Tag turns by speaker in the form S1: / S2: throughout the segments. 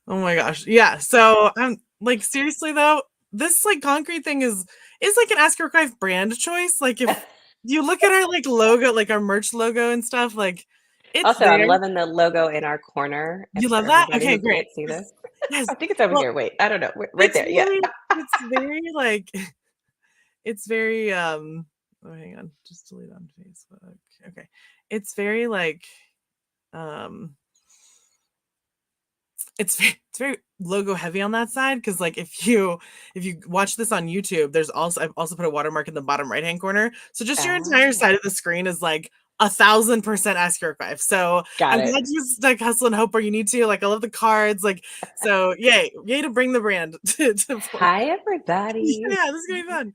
S1: Oh my gosh. Yeah. So I'm like, seriously though, this like concrete thing is like an Ask Your Wife brand choice. Like if you look at our like logo, like our merch logo and stuff, like it's
S2: Also, I'm
S1: there.
S2: loving the logo in our corner.
S1: You
S2: For
S1: love that?
S2: everybody
S1: Okay,
S2: who
S1: great.
S2: can't see this.
S1: Yes.
S2: I think it's over
S1: Well,
S2: here. Wait, I don't know. Right
S1: it's
S2: there. Yeah.
S1: very like it's very oh hang on, just delete on Facebook. Okay. It's very like um it's very logo heavy on that side because like if you watch this on YouTube, I've also put a watermark in the bottom right hand corner. So just your entire
S2: Ah,
S1: side of the screen is like 1,000% Ask Your Wife. So
S2: got
S1: I'm
S2: it.
S1: glad you like hustle and hope where you need to. Like I love the cards. Like so yay to bring the brand to forth.
S2: Hi, everybody.
S1: Yeah, this is gonna be fun.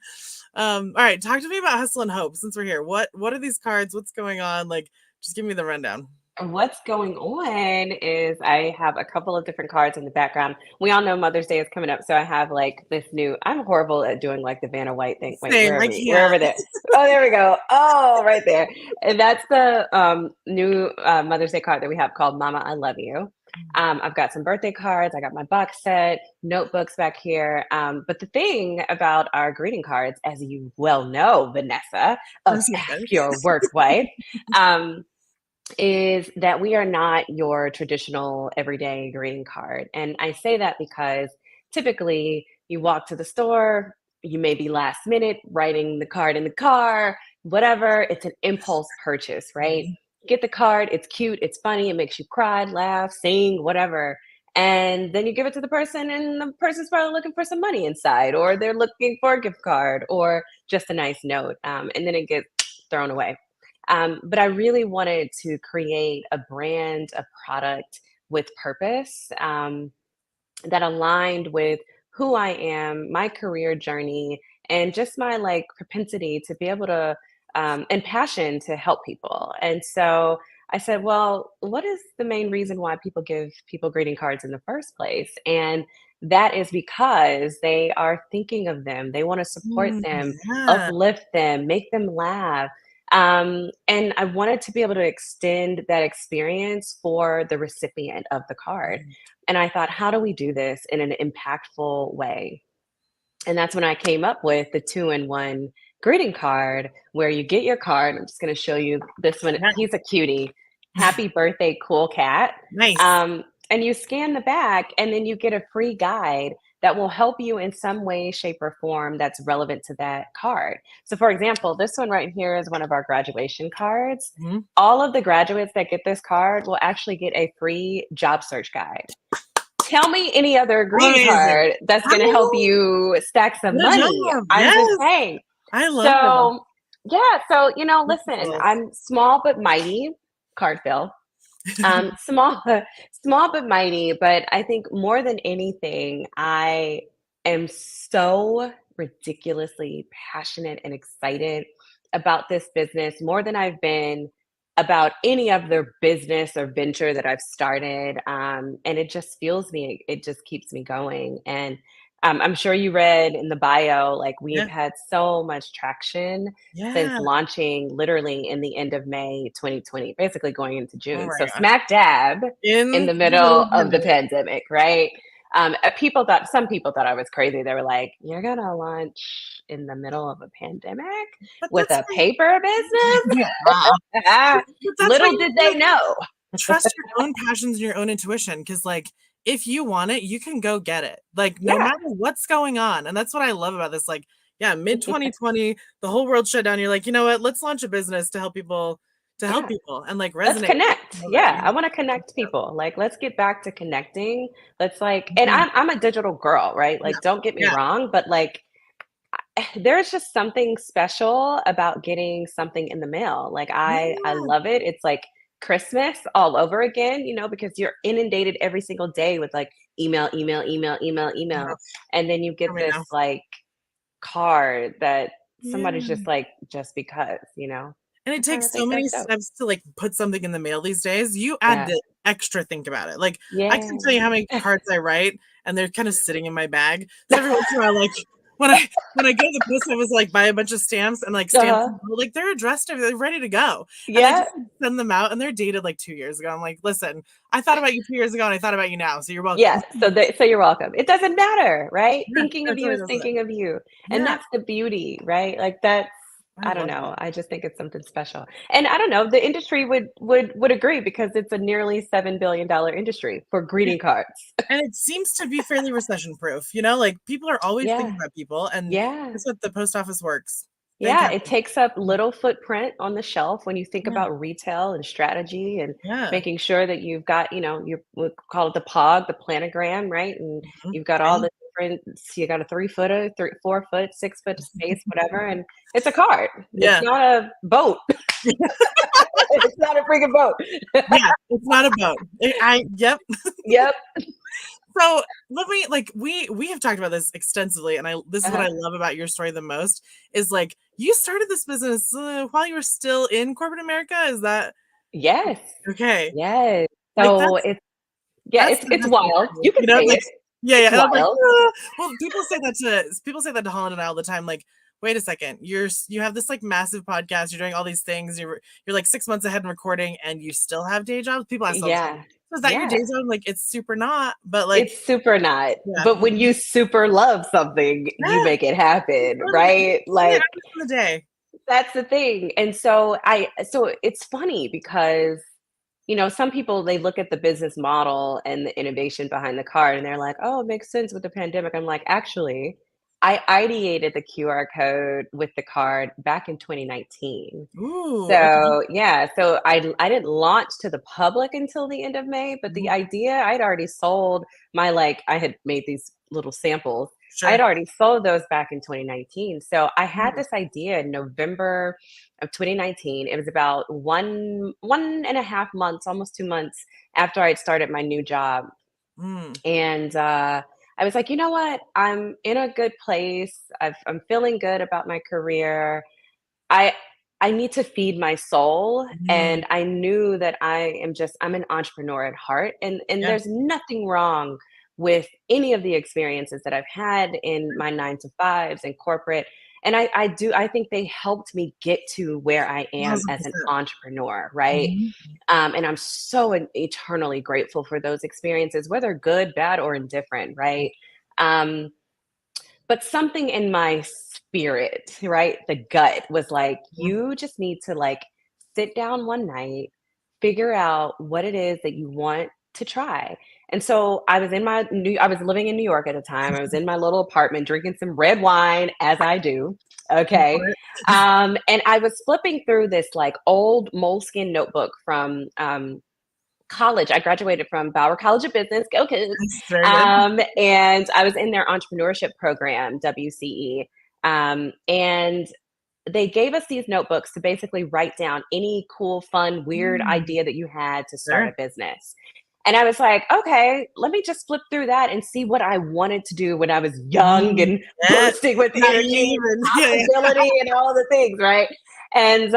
S1: All right, talk to me about Hustle and Hope since we're here. What are these cards? What's going on? Like, just give me the rundown.
S2: What's going on is I have a couple of different cards in the background. We all know Mother's Day is coming up, so I have like this new. I'm horrible at doing like the Vanna White thing. Wait,
S1: Same,
S2: where are
S1: I
S2: we? Where are
S1: can't.
S2: we there? Oh, there we go. Oh, right there. And that's the new Mother's Day card that we have called Mama, I Love You. I've got some birthday cards. I got my box set, notebooks back here. But the thing about our greeting cards, as you well know, Vanessa of
S1: First
S2: Ask
S1: offense.
S2: Your Work Wife, um, is that we are not your traditional everyday greeting card. And I say that because typically you walk to the store, you may be last minute writing the card in the car, whatever. It's an impulse purchase, right?
S1: Mhm.
S2: Get the card, it's cute, it's funny, it makes you cry, laugh, sing, whatever. And then you give it to the person, and the person's probably looking for some money inside, or they're looking for a gift card, or just a nice note. And then it gets thrown away. But I really wanted to create a brand, a product with purpose that aligned with who I am, my career journey, and just my like propensity to be able to and passion to help people. And so I said, well, what is the main reason why people give people greeting cards in the first place? And that is because they are thinking of them. They want to support
S1: Mm,
S2: them,
S1: yeah.
S2: uplift them, make them laugh. And I wanted to be able to extend that experience for the recipient of the card. And I thought, how do we do this in an impactful way? And that's when I came up with the 2-in-1 greeting card where you get your card. I'm just going to show you this one.
S1: Yeah.
S2: He's a cutie. Happy birthday, cool cat.
S1: Nice.
S2: And you scan the back, and then you get a free guide that will help you in some way, shape, or form that's relevant to that card. So, for example, this one right here is one of our graduation cards.
S1: Mhm.
S2: All of the graduates that get this card will actually get a free job search guide. Tell me any other greeting
S1: Amazing.
S2: card that's
S1: I
S2: gonna help
S1: know.
S2: you stack some
S1: Good
S2: money.
S1: job.
S2: I'm just
S1: Yes.
S2: saying.
S1: I love it.
S2: So, yeah, so, listen,
S1: Beautiful.
S2: I'm small but mighty, card fill. Small small but mighty, but I think more than anything, I am so ridiculously passionate and excited about this business more than I've been about any other business or venture that I've started. And it just fuels me. It just keeps me going. And I'm sure you read in the bio, like we've
S1: Yeah.
S2: had so much traction since
S1: Yeah.
S2: launching literally in the end of May 2020, basically going into
S1: Oh
S2: June.
S1: my
S2: So
S1: gosh.
S2: smack dab in
S1: In
S2: the
S1: the middle
S2: middle
S1: of the
S2: of the
S1: pandemic.
S2: pandemic, right? Some people thought I was crazy. They were like, "You're gonna launch in the middle of a pandemic
S1: But
S2: with a paper business?"
S1: yeah. But that's what
S2: Little
S1: you
S2: did they
S1: do.
S2: know.
S1: Trust your own passions and your own intuition because like if you want it you can go get it like no
S2: Yeah.
S1: matter what's going on, and that's what I love about this. Like yeah, mid 2020 the whole world shut down, you're like, you know what, let's launch a business to help
S2: Yeah.
S1: people and like
S2: Let's
S1: resonate with
S2: connect.
S1: them. Love it.
S2: Yeah, I
S1: Yeah.
S2: want to connect people. Like, let's get back to connecting. Let's like, and
S1: Mhm.
S2: I'm a digital girl, right?
S1: Yeah.
S2: Like, don't get me
S1: Yeah.
S2: wrong, but like, there's just something special about getting something in the mail. Like, I
S1: Yeah.
S2: love it. It's like Christmas all over again, because you're inundated every single day with like email, email, email, email, email, and then you get
S1: I
S2: this
S1: know.
S2: like card that
S1: Yeah.
S2: somebody's just like, just because.
S1: And it
S2: I kind of
S1: takes so
S2: think
S1: many
S2: that's dope.
S1: steps to like put something in the mail these days. You add
S2: Yeah.
S1: the extra think about it. Like I
S2: Yeah.
S1: can tell you how many cards I write and they're kind of sitting in my bag. So every once in a while, like when I go to the post office, like buy a bunch of stamps and like stamps,
S2: Uh-huh.
S1: like they're addressed, they're ready to go, and I
S2: Yeah.
S1: just send them out, and they're dated like 2 years ago. I'm like, listen, I thought about you 2 years ago, and I thought about you now, so you're welcome.
S2: Yeah, so you're welcome. It doesn't matter, right?
S1: Yeah,
S2: Thinking
S1: no,
S2: of
S1: it
S2: you
S1: totally
S2: is
S1: doesn't.
S2: thinking of you, and
S1: Yeah,
S2: that's the beauty, right? Like, that's
S1: I
S2: I don't
S1: love that.
S2: know, I just think it's something special, and I don't know, the industry would agree because it's a nearly $7 billion industry for
S1: Yeah,
S2: greeting cards.
S1: and it seems to be fairly recession proof. Like people are always
S2: Yeah,
S1: thinking about people, and
S2: yeah.
S1: guess what? The post office works. Thank
S2: Yeah, it
S1: heaven.
S2: takes up little footprint on the shelf when you think
S1: Yeah,
S2: about retail and strategy and
S1: yeah.
S2: making sure that you've got, we call it the POG, the planogram, right? And
S1: Mhm.
S2: you've got all
S1: Yeah.
S2: the different, you got a 3 footer, 4 foot, 6 foot space, whatever. And it's a cart. It's
S1: Yeah.
S2: not a boat. It's not a freaking boat.
S1: Yeah, it's not a boat. Yep.
S2: Yep.
S1: So let me like we have talked about this extensively, and I this is what
S2: Uh-huh.
S1: I love about your story the most is like you started this business while you were still in corporate America. Is that
S2: Yes.
S1: okay?
S2: Yes.
S1: Like
S2: So yeah,
S1: that's
S2: it's
S1: Vanessa
S2: wild.
S1: for me.
S2: You could say
S1: Like
S2: it.
S1: yeah, yeah.
S2: It's
S1: And I'm like,
S2: wild.
S1: "Ah." Well, people say that to Holland and I all the time. Like, wait a second, you have this like massive podcast. You're doing all these things. You're like 6 months ahead in recording, and you still have day jobs. People ask all the time.
S2: Yeah.
S1: So is that your day
S2: Yeah.
S1: job? Like, it's super not, but like,
S2: It's super not,
S1: yeah.
S2: but when you super love something, you
S1: Yeah,
S2: make it happen,
S1: literally
S2: right?
S1: so many
S2: Like,
S1: hours in the day.
S2: that's the thing, and so it's funny because, some people, they look at the business model and the innovation behind the card, and they're like, "Oh, it makes sense with the pandemic." I'm like, "Actually, I ideated the QR code with the card back in 2019."
S1: Ooh, okay.
S2: So, yeah, so I didn't launch to the public until the end of May, but the
S1: Mhm.
S2: idea, I'd already sold I had made these little samples. I had
S1: Sure.
S2: already sold those back in 2019. So I had
S1: Mm,
S2: this idea in November of 2019. It was about one and a half months, almost 2 months after I'd started my new job.
S1: mm,
S2: And I was like, you know what? I'm in a good place. I'm feeling good about my career. I I need to feed my soul,
S1: mm,
S2: and I knew that I'm an entrepreneur at heart, and
S1: yeah,
S2: there's nothing wrong with any of the experiences that I've had in my 9 to 5s and corporate, and I think they helped me get to where I am as an
S1: 1000%.
S2: entrepreneur, right?
S1: Mhm,
S2: And I'm so eternally grateful for those experiences, whether good, bad, or indifferent, right? Um, but something in my spirit, right? The gut was like,
S1: mhm,
S2: you just need to like sit down one night, figure out what it is that you want to try. And so I was living in New York at the time. I was in my little apartment drinking some red wine as I do. Okay.
S1: for it.
S2: And I was flipping through this like old moleskin notebook from college. I graduated from Bauer College of Business, go Kids.
S1: It's very good.
S2: And I was in their entrepreneurship program, WCE. And they gave us these notebooks to basically write down any cool, fun, weird
S1: Mm,
S2: idea that you had to start
S1: sure.
S2: a business. And I was like, okay, let me just flip through that and see what I wanted to do when I was young
S1: Mm,
S2: and
S1: yeah,
S2: bursting with energy,
S1: naive and yeah, yeah.
S2: possibility, and all the things, right? And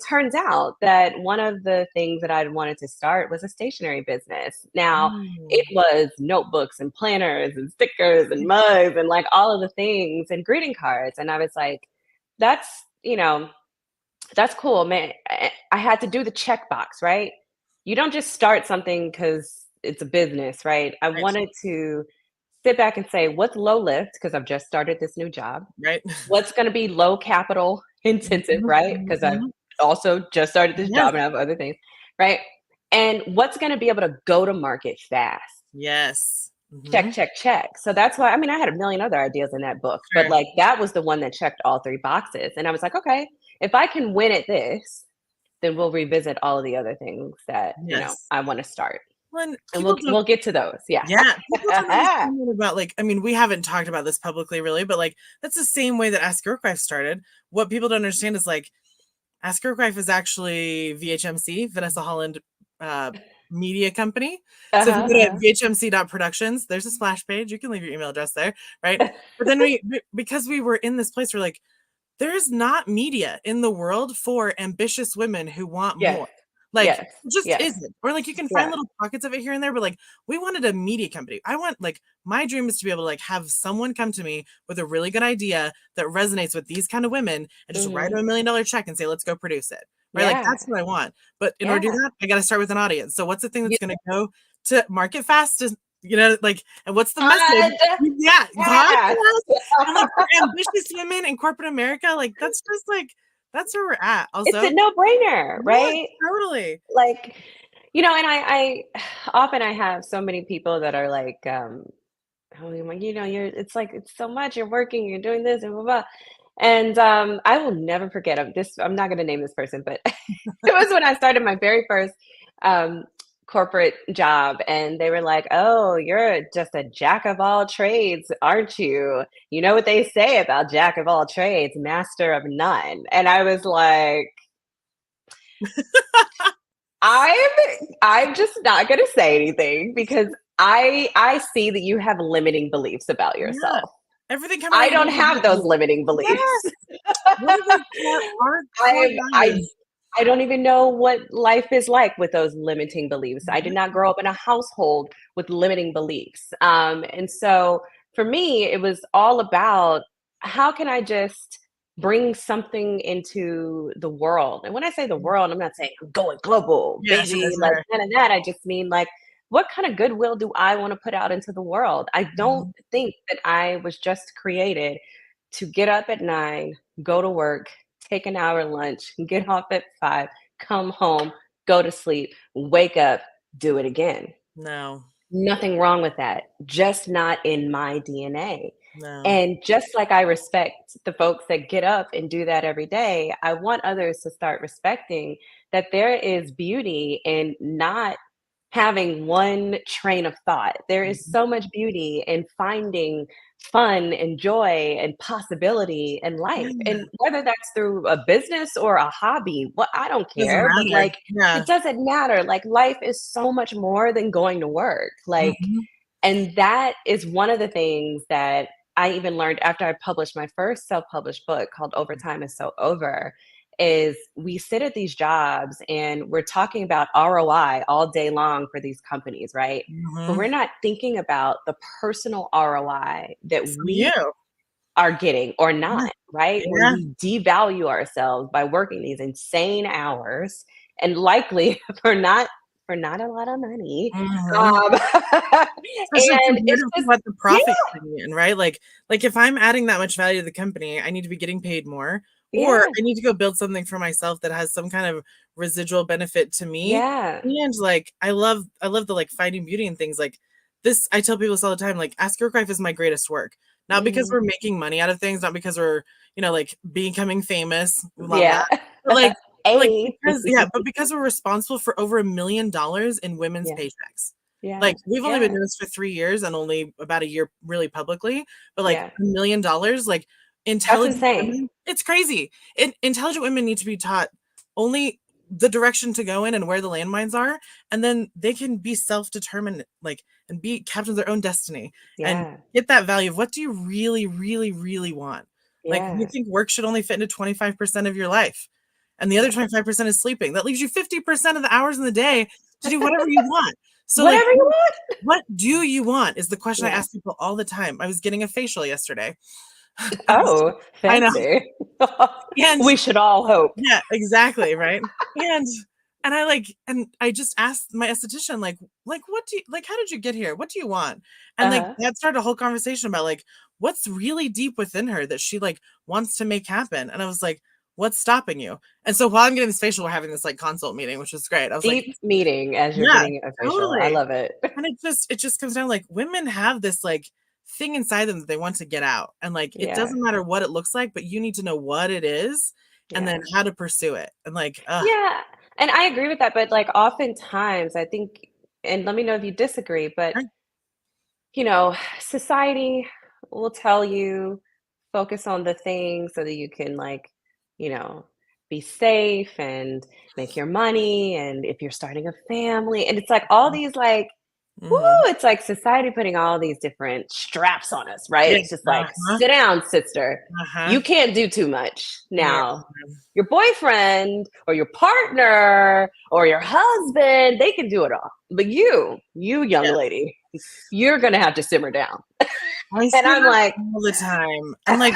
S2: turns out that one of the things that I'd wanted to start was a stationery business. Now, it
S1: Mm,
S2: was notebooks and planners and stickers and mugs and like all of the things and greeting cards. And I was like, that's, you know, that's cool, man. I had to do the checkbox, right? You don't just start something because it's a business, right? I
S1: right,
S2: wanted to sit back and say, what's low lift? Because I've just started this new job.
S1: right.
S2: What's going to be low capital intensive,
S1: Mhm,
S2: right?
S1: mhm,
S2: Because I've
S1: mhm.
S2: also just started this
S1: Yes,
S2: job and I have other things, right? And what's going to be able to go to market fast?
S1: yes.
S2: Check,
S1: Mhm,
S2: check, check. So that's why, I mean, I had a million other ideas in that book, but
S1: sure.
S2: like that was the one that checked all three boxes. And I was like, okay, if I can win at this, then we'll revisit all of the other things that,
S1: Yes.
S2: I want to start.
S1: When
S2: And
S1: people don't
S2: we'll get to those. Yeah.
S1: yeah, people don't understand that about, like I mean, we haven't talked about this publicly really, but, like, that's the same way that Ask Your Wife started. What people don't understand is, like, Ask Your Wife is actually VHMC, Vanessa Holland, uh, media company. So if you
S2: Uh-huh,
S1: go to
S2: uh-huh.
S1: vhmc.productions, there's a splash page, you can leave your email address there, right? But then because we were in this place, we're like, "There is not media in the world for ambitious women who want
S2: Yes.
S1: more." Like,
S2: Yes.
S1: it just
S2: Yes.
S1: isn't. Or like you can find
S2: Yeah.
S1: little pockets of it here and there, but like we wanted a media company. I want like my dream is to be able to like have someone come to me with a really good idea that resonates with these kind of women and just write them
S2: Mhm.
S1: $1 million check and say, let's go produce it. Right. Like
S2: Yeah.
S1: that's what I want. But in order to do
S2: Yeah.
S1: that, I gotta start with an audience. So what's the thing
S2: You
S1: that's gonna go to market fast to like and what's the message?
S2: podcast.
S1: Yeah, podcast. And like for
S2: Yes.
S1: ambitious women in corporate America, like that's just like that's where we're at.
S2: It's
S1: Also,
S2: a no-brainer,
S1: yeah,
S2: right?
S1: totally.
S2: Like, and I often I have so many people that are like, oh, like, it's like it's so much. You're working, you're doing this, and blah blah. And I will never forget of this. I'm not going to name this person, but it was when I started my very first um, corporate job, and they were like, "Oh, you're just a jack of all trades, aren't you? You know what they say about jack of all trades, master of none." And I was like, I'm I'm just not gonna say anything because I see that you have limiting beliefs about
S1: Yeah.
S2: yourself.
S1: Everything coming
S2: I
S1: out your
S2: don't
S1: mouth is
S2: have
S1: about
S2: those
S1: you.
S2: limiting beliefs.
S1: Yes. What are the our core
S2: I I
S1: values?
S2: I don't even know what life is like with those limiting beliefs. I did not
S1: Yeah.
S2: grow up in a household with limiting beliefs. And so for me, it was all about how can I just bring something into the world? And when I say the world, I'm not saying I'm going global,
S1: Yeah, sure,
S2: baby, like
S1: sure.
S2: none of that. I just mean like, what kind of goodwill do I want to put out into the world? I don't
S1: Mhm.
S2: think that I was just created to get up at 9, go to work, take an hour lunch, get off at 5, come home, go to sleep, wake up, do it again.
S1: No,
S2: Nothing wrong with that, just not in my DNA.
S1: no.
S2: And just like I respect the folks that get up and do that every day, I want others to start respecting that there is beauty in not having one train of thought. There is
S1: Mhm.
S2: so much beauty in finding fun and joy and possibility in life.
S1: Yeah.
S2: And whether that's through a business or a hobby, what I don't
S1: Doesn't
S2: care, but
S1: matter.
S2: like
S1: Yeah.
S2: it doesn't matter. Like life is so much more than going to work. Like
S1: Mhm.
S2: and that is one of the things that I even learned after I published my first self-published book called Overtime is So Over is we sit at these jobs and we're talking about ROI all day long for these companies, right? But
S1: Mhm.
S2: we're not thinking about the personal ROI that
S1: For
S2: we
S1: you.
S2: are getting or
S1: Yeah.
S2: not, right? When
S1: Yeah.
S2: we devalue ourselves by working these insane hours and likely for not a lot of money.
S1: Mhm.
S2: Um,
S1: Especially
S2: and
S1: compared
S2: it's
S1: to
S2: just
S1: what the
S2: yeah,
S1: profit is bringing in, right? Like if I'm adding that much value to the company, I need to be getting paid more, or
S2: yeah,
S1: I need to go build something for myself that has some kind of residual benefit to me.
S2: yeah.
S1: And like I love the like finding beauty in things like this. I tell people this all the time, like Ask Your Wife is my greatest work. Not because
S2: Mhm.
S1: we're making money out of things, not because we're, like becoming famous, blah blah.
S2: Yeah.
S1: But like
S2: A.
S1: because yeah, but because we're responsible for over $1 million in women's
S2: Yeah,
S1: paychecks.
S2: yeah,
S1: Like, we've only been
S2: yeah,
S1: doing this for 3 years and only about a year really publicly, but, like,
S2: yeah.
S1: $1 million, like,
S2: That's
S1: intelligent
S2: insane.
S1: women it's crazy. Intelligent women need to be taught only the direction to go in and where the landmines are, and then they can be self-determined, like, and be captains of their own destiny, and
S2: Yeah,
S1: get that value of what do you really, really, really want? Like, you
S2: yeah,
S1: think work should only fit into 25% of your life, and the other
S2: yeah.
S1: 25% is sleeping. That leaves you 50% of the hours in the day to do whatever you want. So, like,
S2: Whatever you want.
S1: what do you want is the question I
S2: Yeah.
S1: ask people all the time. I was getting a facial yesterday.
S2: Oh,
S1: I know.
S2: fancy.
S1: And
S2: We should all hope.
S1: yeah, exactly, right? And I just asked my esthetician, like, "What do you like, how did you get here? What do you want?" And, like,
S2: Uh-huh,
S1: that started a whole conversation about, like, what's really deep within her that she, like, wants to make happen, and I was like, "What's stopping you?" And so while I'm getting this facial, we're having this, like, consult meeting, which was great. I was like,
S2: deep meeting as you're
S1: yeah,
S2: getting a facial. I
S1: totally.
S2: love it.
S1: And it just comes down like women have this like thing inside them that they want to get out. And like it
S2: Yeah,
S1: doesn't matter what it looks like, but you need to know what it is and then
S2: yeah.
S1: how to pursue it. And like,
S2: Yeah, and I agree with that, but, like, oftentimes, I think and let me know if you disagree, but
S1: right,
S2: society will tell you focus on the things so that you can you know, be safe and make your money and if you're starting a family and it's like all these like woo,
S1: Mhm.
S2: it's like society putting all these different straps on us, right?
S1: Yeah.
S2: It's just like,
S1: Uh-huh.
S2: sit down, sister.
S1: Uh-huh.
S2: You can't do too much.
S1: Yeah.
S2: Now, your boyfriend or your partner or your husband, they can do it all. But you young lady, you're gonna have to simmer down.
S1: I
S2: And
S1: see
S2: I'm
S1: that
S2: like,
S1: all the time. And like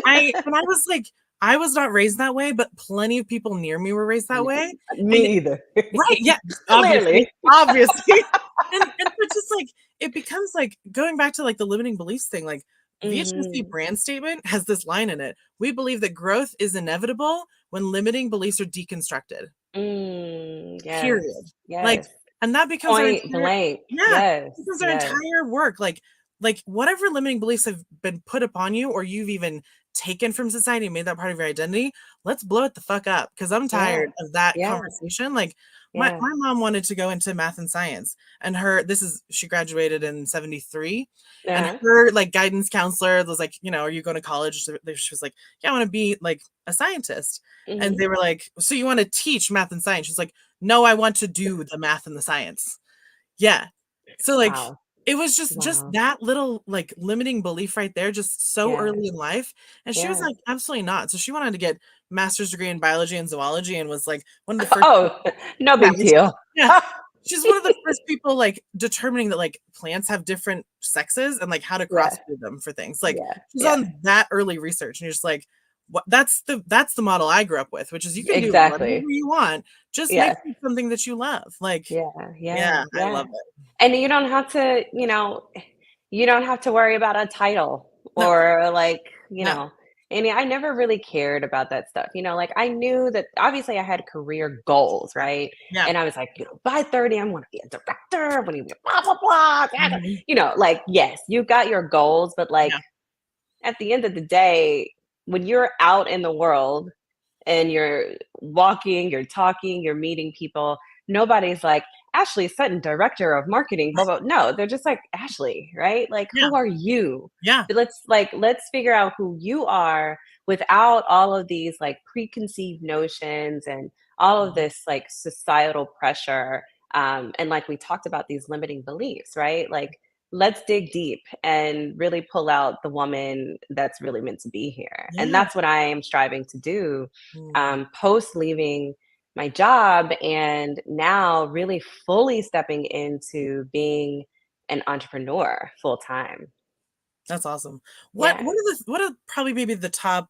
S1: I was like, I was not raised that way, but plenty of people near me were raised that way. And
S2: me either.
S1: right, yeah, obviously,
S2: Clearly.
S1: obviously. And but just like it becomes like going back to like the limiting beliefs thing, like VHC
S2: Hmm.
S1: brand statement has this line in it. We believe that growth is inevitable when limiting beliefs are deconstructed.
S2: Yes.
S1: Period. Like,
S2: Yes.
S1: and that becomes our
S2: Point
S1: entire
S2: blank.
S1: yeah,
S2: Yes.
S1: becomes our
S2: Yes.
S1: entire work. Like whatever limiting beliefs have been put upon you or you've even taken from society and made that part of your identity, let's blow it the fuck up because I'm
S2: Yeah.
S1: tired of that
S2: Yeah.
S1: conversation. Like
S2: Yeah.
S1: my mom wanted to go into math and science and she graduated in 73 and
S2: Uh-huh.
S1: her like guidance counselor was like, are you going to college? She was like, yeah, I want to be like a scientist. And
S2: Hmm.
S1: they were like, so you want to teach math and science? She's like, no, I want to do the math and the science. Yeah. So like
S2: Wow.
S1: it was just
S2: Wow.
S1: that little like limiting belief right there, just so
S2: Yeah.
S1: early in life. And she was
S2: Yeah.
S1: like, absolutely not. So she wanted to get master's degree in biology and zoology and was like one of the first
S2: Oh, no
S1: yeah,
S2: big deal.
S1: yeah. She's one of the first people like determining that like plants have different sexes and like how to
S2: Yeah.
S1: crossbreed them for things. Like
S2: Yeah.
S1: she's
S2: Yeah.
S1: on that early research and you're just like, what that's the model I grew up with, which is you can do whatever
S2: Exactly.
S1: you want. Just make
S2: Yeah.
S1: it something that you love. Like,
S2: Yeah. Yeah.
S1: yeah, I
S2: Yeah.
S1: love it.
S2: And you don't have to, you don't have to worry about a title
S1: No,
S2: or like,
S1: no.
S2: and I never really cared about that stuff. Like I knew that obviously I had career goals, right?
S1: Yeah.
S2: And I was like, by 30, I'm gonna be a director, I'm gonna be blah blah blah.
S1: Mhm.
S2: Like yes, you got your goals, but like
S1: Yeah.
S2: at the end of the day, when you're out in the world and you're walking, you're talking, you're meeting people, nobody's like, Ashley Sutton, director of marketing, blah, blah. No, they're just like, Ashley, right? Like,
S1: Yeah.
S2: who are you?
S1: Yeah.
S2: Let's figure out who you are without all of these like preconceived notions and all of
S1: Mhm.
S2: this like societal pressure. And like we talked about these limiting beliefs, right? Like let's dig deep and really pull out the woman that's really meant to be here. And
S1: Yeah.
S2: that's what I am striving to do
S1: Mm.
S2: post leaving my job and now really fully stepping into being an entrepreneur full time.
S1: That's awesome. What
S2: Yeah.
S1: what are the what are probably maybe the top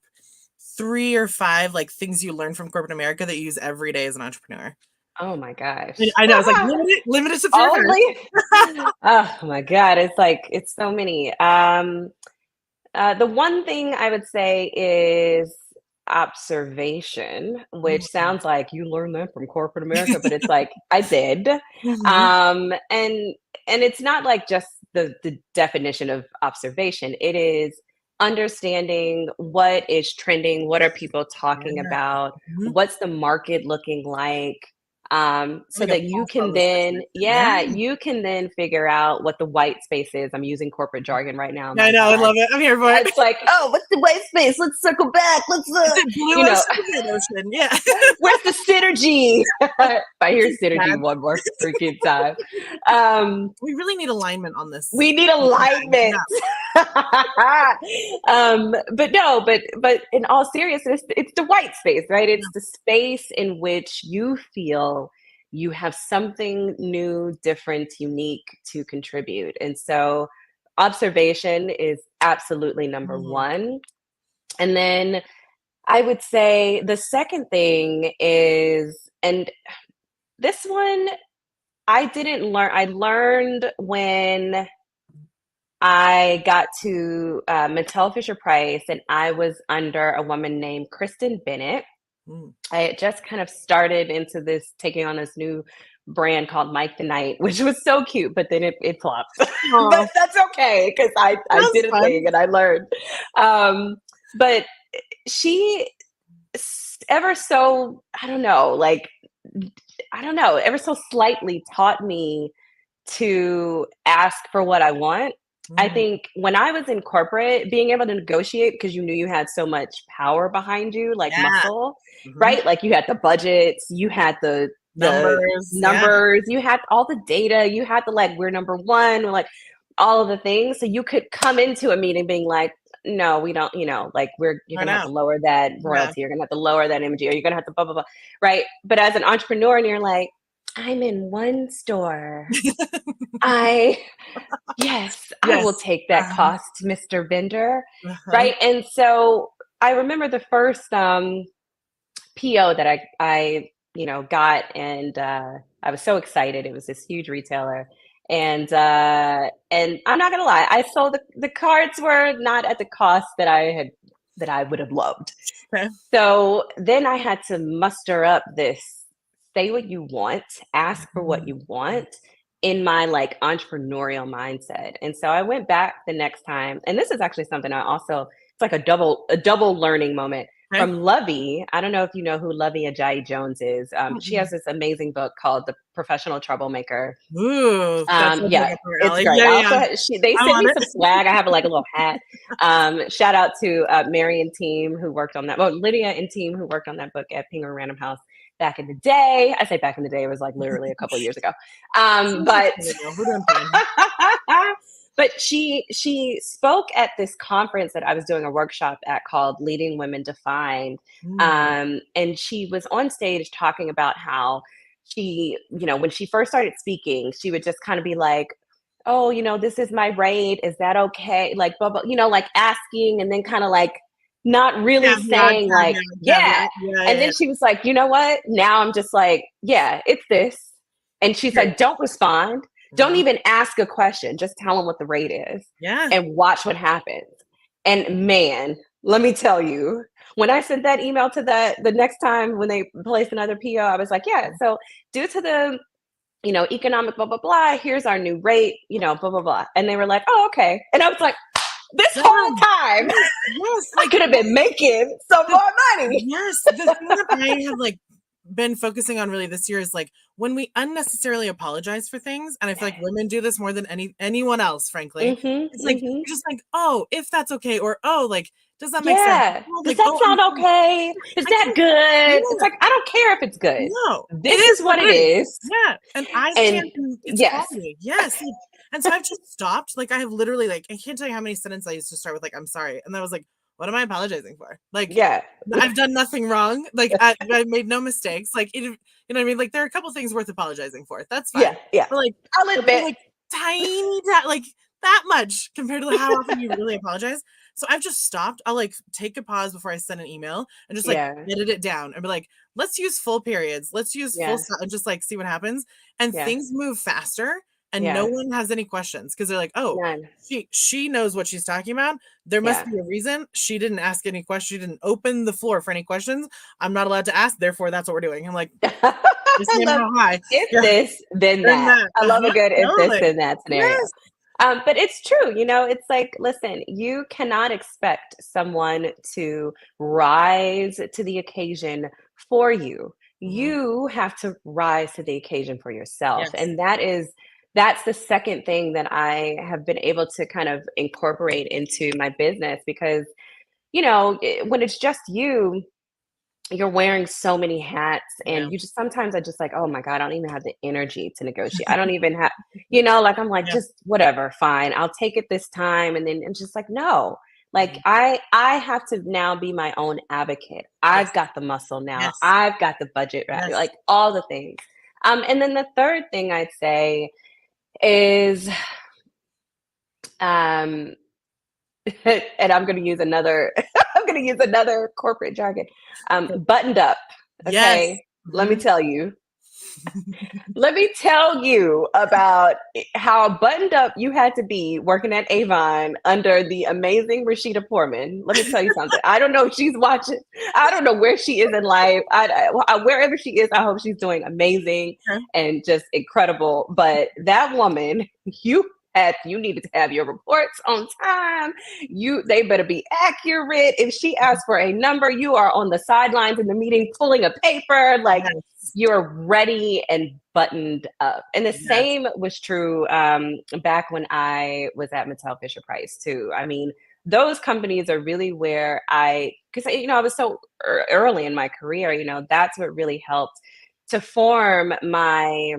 S1: 3 or 5 like things you learn from corporate America that you use every day as an entrepreneur?
S2: Oh my
S1: Yeah,
S2: gosh.
S1: I know, it's like limit it to 3 or 5.
S2: Only? Oh my God. It's so many. The one thing I would say is observation, which
S1: Mhm.
S2: sounds like you learned that from corporate America, but it's like I did.
S1: Mhm.
S2: And it's not like just the definition of observation. It is understanding what is trending, what are people talking
S1: Yeah.
S2: about,
S1: Mhm.
S2: what's the market looking like, so
S1: Like a
S2: that you can
S1: problem
S2: then,
S1: assessment. Yeah.
S2: yeah, you can then figure out what the white space is. I'm using corporate jargon right now.
S1: Yeah, I
S2: My
S1: know, I
S2: God.
S1: love it. I'm here for it.
S2: It's like, oh, what's the white space? Let's circle back.
S1: Is it blue
S2: You know,
S1: ocean or red ocean? Yeah.
S2: where's the synergy? If I hear synergy
S1: Sad.
S2: one more freaking time. Um,
S1: We really need alignment on this.
S2: we need alignment.
S1: Yeah.
S2: But no, but in all seriousness, it's the white space, right?
S1: Yeah.
S2: It's the space in which you feel you have something new, different, unique to contribute. And so observation is absolutely number
S1: Mhm.
S2: one. And then I would say the second thing is, and this one I didn't learn, I learned when I got to Mattel Fisher Price, and I was under a woman named Kristen Bennett.
S1: Mm.
S2: I had just kind of started into this, taking on this new brand called Mike the Knight, which was so cute, but then it flopped.
S1: Aw,
S2: But that's okay because I
S1: sounds
S2: did a
S1: fun.
S2: thing and I learned. But she ever so, I don't know, like, I don't know, ever so slightly taught me to ask for what I want. I
S1: Mm.
S2: think when I was in corporate, being able to negotiate because you knew you had so much power behind you, like
S1: Yeah.
S2: muscle,
S1: Mhm.
S2: right? Like you had the budgets, you had the the
S1: Numbers, yeah.
S2: numbers, you had all the data, you had the like, we're number one, like all of the things. So you could come into a meeting being like, no, we don't, like you're
S1: I
S2: gonna have
S1: know.
S2: to lower that
S1: Yeah.
S2: royalty, you're gonna have to lower that imagery, or you're gonna have to blah blah blah. Right. But as an entrepreneur, and you're like, I'm in one store. I Yes, I will
S1: Yes.
S2: take that cost, Mr. Vendor.
S1: Uh-huh.
S2: Right. And so I remember the first PO that I got, and I was so excited. It was this huge retailer, and I'm not gonna lie, I sold the cards were not at the cost that I would have loved.
S1: Okay.
S2: So then I had to muster up this say what you want, ask for what
S1: Mhm.
S2: you want in my like entrepreneurial mindset. And so I went back the next time, and this is actually something I also it's like a double learning moment
S1: Okay.
S2: from Lovey. I don't know if you know who Lovey Ajayi Jones is. She has
S1: Mm-mm.
S2: this amazing book called The Professional Troublemaker.
S1: Ooh, that sounds like
S2: Yeah,
S1: up your
S2: it's
S1: alley.
S2: great.
S1: Yeah,
S2: I
S1: yeah.
S2: also they
S1: I
S2: sent
S1: want
S2: me
S1: it.
S2: some swag. I have like a little hat. Shout out to Mary and team who worked on that. Well, Lydia and team who worked on that book at Penguin Random House back in the day. I say back in the day; it was like literally a couple of years ago. But
S1: 2 years ago. We're doing fine.
S2: but she spoke at this conference that I was doing a workshop at called Leading Women Defined,
S1: Mm.
S2: and she was on stage talking about how when she first started speaking, she would just kind of be like, oh, this is my rate. Is that okay? Like, blah, blah, like asking, and then kind of like not really
S1: Caveat,
S2: saying like,
S1: caveat,
S2: yeah.
S1: caveat. Yeah,
S2: And
S1: yeah,
S2: then she was like, you know what? Now I'm just like, yeah, it's this. And she's
S1: yeah.
S2: like, don't respond. Don't
S1: Mhm.
S2: even ask a question. Just tell them what the rate is
S1: Yeah.
S2: and watch what happens. And man, let me tell you, when I sent that email to the next time when they placed another PO, I was like, yeah, so due to the economic blah blah blah, here's our new rate, blah blah blah. And they were like, oh, okay. And I was like, this
S1: Yeah.
S2: whole time
S1: Yes, yes,
S2: I could have been making some
S1: the
S2: more money.
S1: yes, the thing that I have, like, been focusing on really this year is, like, when we unnecessarily apologize for things, and I feel like women do this more than anyone else, frankly.
S2: Mhm.
S1: It's like,
S2: Mhm.
S1: you're just like, "Oh, if that's okay," or, "Oh, like, does that make sense?"
S2: Yeah.
S1: Oh,
S2: Does
S1: like,
S2: that
S1: "Oh, I'm
S2: sound
S1: sorry."
S2: okay? Is
S1: I
S2: that
S1: can't
S2: good? It's
S1: yeah,
S2: like I don't care if it's good.
S1: no, it
S2: This
S1: is
S2: is
S1: what
S2: what it
S1: it is.
S2: is.
S1: Yeah, and I
S2: And
S1: can't it's
S2: yes.
S1: quality. Yes, like and so I've just stopped, like, I have literally, like I can't tell you how many sentences I used to start with, like, "I'm sorry," and I was like, "What am I apologizing for?" Like,
S2: Yeah.
S1: I've done nothing wrong, like, I made no mistakes, like, you know what I mean? Like, there are a couple things worth apologizing for, that's
S2: Yeah.
S1: fine,
S2: Yeah.
S1: but, like
S2: I'll
S1: but for,
S2: admit.
S1: like, tiny like, that much compared to how often you really apologize, so I've just stopped, I'll, like, take a pause before I send an email and just, like,
S2: Yeah.
S1: edit it down and be like, "Let's use full periods, let's use full
S2: Yeah.
S1: stop and just, like, see what happens," and
S2: Yeah.
S1: things move faster, and no
S2: Yeah.
S1: one has any questions because 'cause they're like, "Oh,
S2: None.
S1: she knows what she's talking about. There must
S2: Yeah.
S1: be a reason. She didn't ask any questions. She didn't open the floor for any questions. I'm not allowed to ask, therefore that's what we're doing." I'm like, "Yes,
S2: I
S1: ma'am,
S2: love
S1: how high?"
S2: if
S1: Yeah,
S2: this, then
S1: then
S2: that.
S1: that.
S2: I love a
S1: Uh-huh,
S2: good if this,
S1: totally.
S2: then that scenario.
S1: Yes.
S2: But it's true, it's like, listen, you cannot expect someone to rise to the occasion for you.
S1: Mhm.
S2: You have to rise to the occasion for yourself.
S1: Yes.
S2: And that's the second thing that I have been able to kind of incorporate into my business because, when it's just you're wearing so many hats,
S1: Yeah.
S2: and you just sometimes I just like, oh my god, I don't even have the energy to negotiate. I don't even have, like I'm like,
S1: Yeah.
S2: just whatever, fine, I'll take it this time. And then it's just like, no, like
S1: Mhm.
S2: I have to now be my own advocate. I've
S1: Yes.
S2: got the muscle now,
S1: Yes.
S2: I've got the budget, right?
S1: Yes.
S2: Like all the things. And then the third thing I'd say is um and I'm going to use another I'm going to use another corporate jargon.
S1: Okay.
S2: Buttoned up.
S1: Yes.
S2: Okay, let me
S1: Mhm.
S2: tell you. Let me tell you about how buttoned up you had to be working at Avon under the amazing Rashida Foreman. Let me tell you something. I don't know if she's watching. I don't know where she is in life. Wherever she is, I hope she's doing amazing
S1: Okay.
S2: and just incredible. But that woman, you needed to have your reports on time. They better be accurate. If she asks for a number, you are on the sidelines in the meeting pulling a paper. Like
S1: Yes.
S2: you're ready and buttoned up. And the
S1: Yes.
S2: same was true back when I was at Mattel Fisher Price too. I mean, those companies are really where because I was so early in my career, that's what really helped to form my